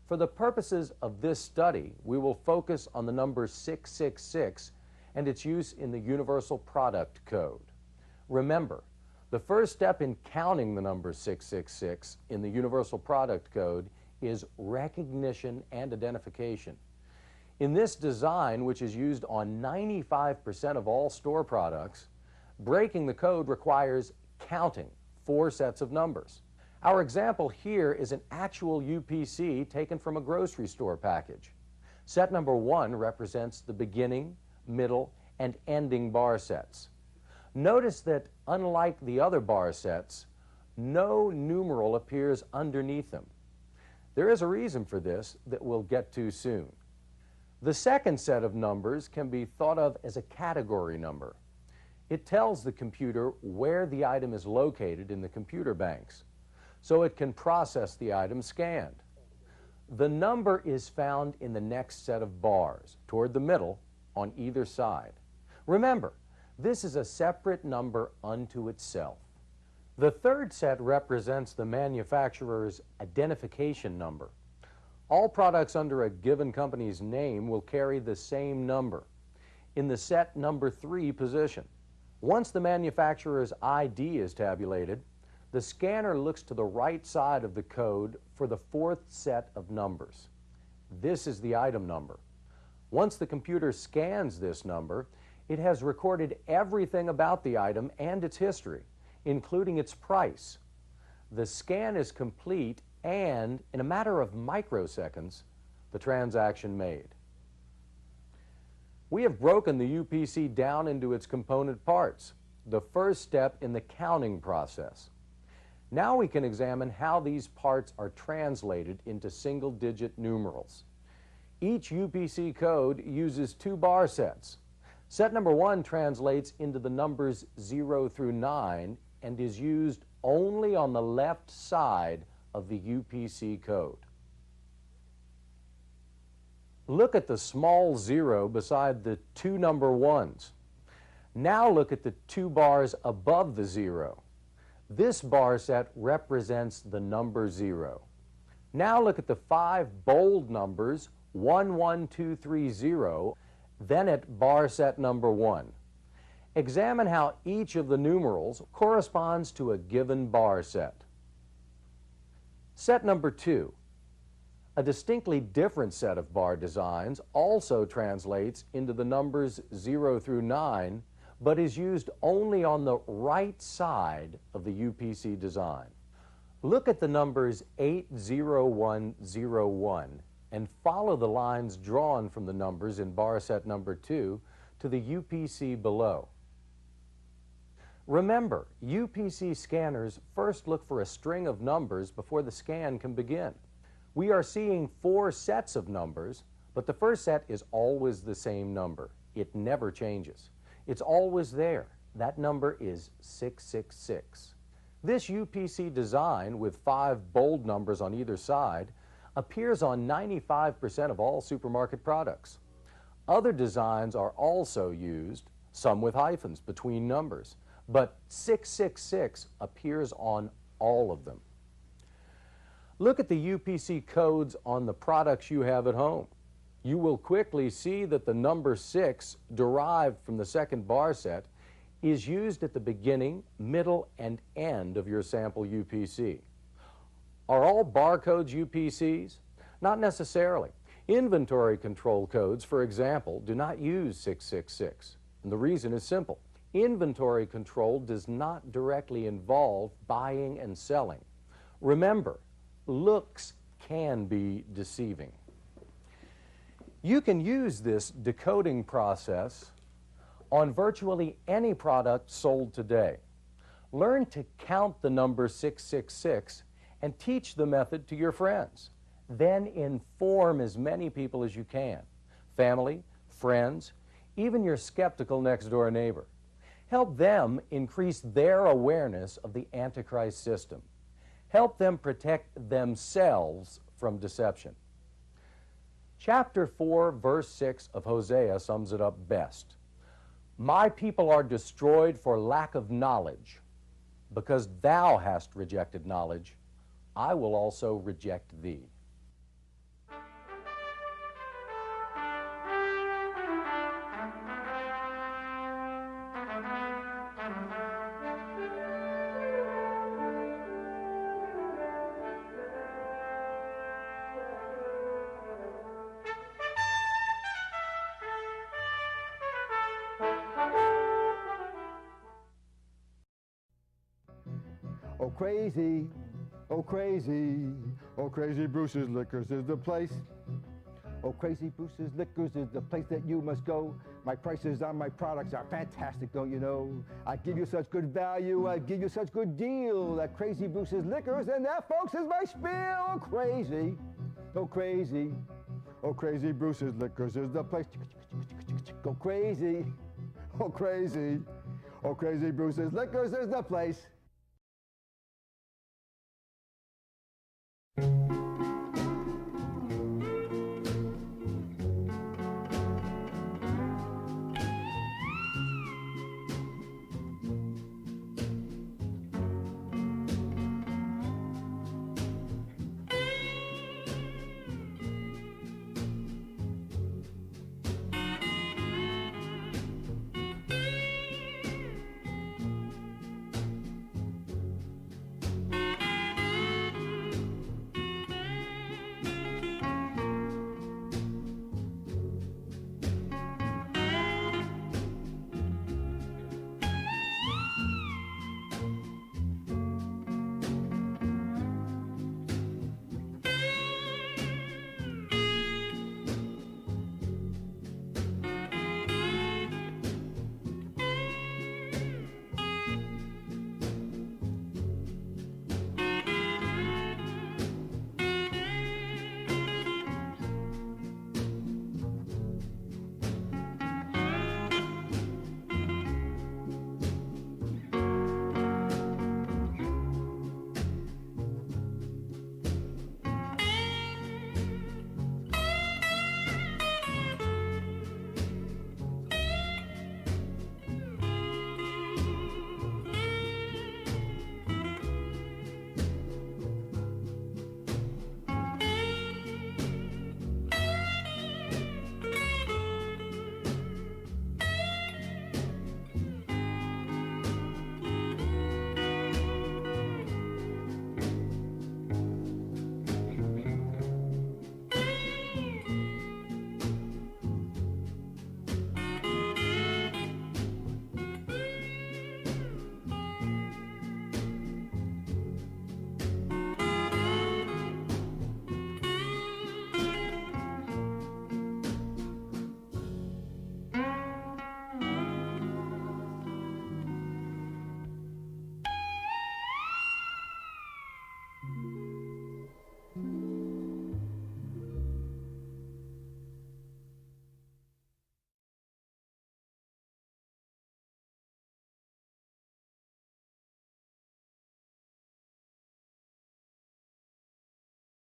For the purposes of this study, we will focus on the number 666 and its use in the Universal Product Code. Remember, the first step in counting the number 666 in the Universal Product Code is recognition and identification. In this design, which is used on 95% of all store products, breaking the code requires counting 4 sets of numbers. Our example here is an actual UPC taken from a grocery store package. Set number 1 represents the beginning, middle, and ending bar sets. Notice that, unlike the other bar sets, no numeral appears underneath them. There is a reason for this that we'll get to soon. The second set of numbers can be thought of as a category number. It tells the computer where the item is located in the computer banks, so it can process the item scanned. The number is found in the next set of bars, toward the middle, on either side. Remember, this is a separate number unto itself. The third set represents the manufacturer's identification number. All products under a given company's name will carry the same number in the set number 3 position. Once the manufacturer's ID is tabulated, the scanner looks to the right side of the code for the 4th set of numbers. This is the item number. Once the computer scans this number, It has recorded everything about the item and its history, including its price. The scan is complete and, in a matter of microseconds, the transaction made. We have broken the UPC down into its component parts, the first step in the counting process. Now we can examine how these parts are translated into single-digit numerals. Each UPC code uses 2 bar sets. Set number 1 translates into the numbers 0 through 9 and is used only on the left side of the UPC code. Look at the small 0 beside the 2 number 1s. Now look at the 2 bars above the 0. This bar set represents the number 0. Now look at the 5 bold numbers 1, 1, 2, 3, 0, then at bar set number 1. Examine how each of the numerals corresponds to a given bar set. Set number 2. A distinctly different set of bar designs also translates into the numbers 0 through 9, but is used only on the right side of the UPC design. Look at the numbers 80101 and follow the lines drawn from the numbers in bar set number 2 to the UPC below. Remember, UPC scanners first look for a string of numbers before the scan can begin. We are seeing 4 sets of numbers, but the first set is always the same number. It never changes. It's always there. That number is 666. This UPC design, with 5 bold numbers on either side, appears on 95% of all supermarket products. Other designs are also used, some with hyphens between numbers, but 666 appears on all of them. Look at the UPC codes on the products you have at home. You will quickly see that the number 6, derived from the second bar set, is used at the beginning, middle, and end of your sample UPC. Are all barcodes UPCs? Not necessarily. Inventory control codes, for example, do not use 666. And the reason is simple. Inventory control does not directly involve buying and selling. Remember, looks can be deceiving. You can use this decoding process on virtually any product sold today. Learn to count the number 666 and teach the method to your friends. Then inform as many people as you can, family, friends, even your skeptical next-door neighbor. Help them increase their awareness of the Antichrist system. Help them protect themselves from deception. Chapter 4, verse 6 of Hosea sums it up best. My people are destroyed for lack of knowledge. Because thou hast rejected knowledge, I will also reject thee. Oh crazy, oh crazy, oh crazy Bruce's Liquors is the place. Oh crazy Bruce's Liquors is the place that you must go. My prices on my products are fantastic, don't you know? I give you such good value, I give you such good deal. That crazy Bruce's Liquors, and that, folks, is my spiel. Oh crazy, oh crazy, oh crazy Bruce's Liquors is the place. Go crazy, oh crazy, oh crazy Bruce's Liquors is the place.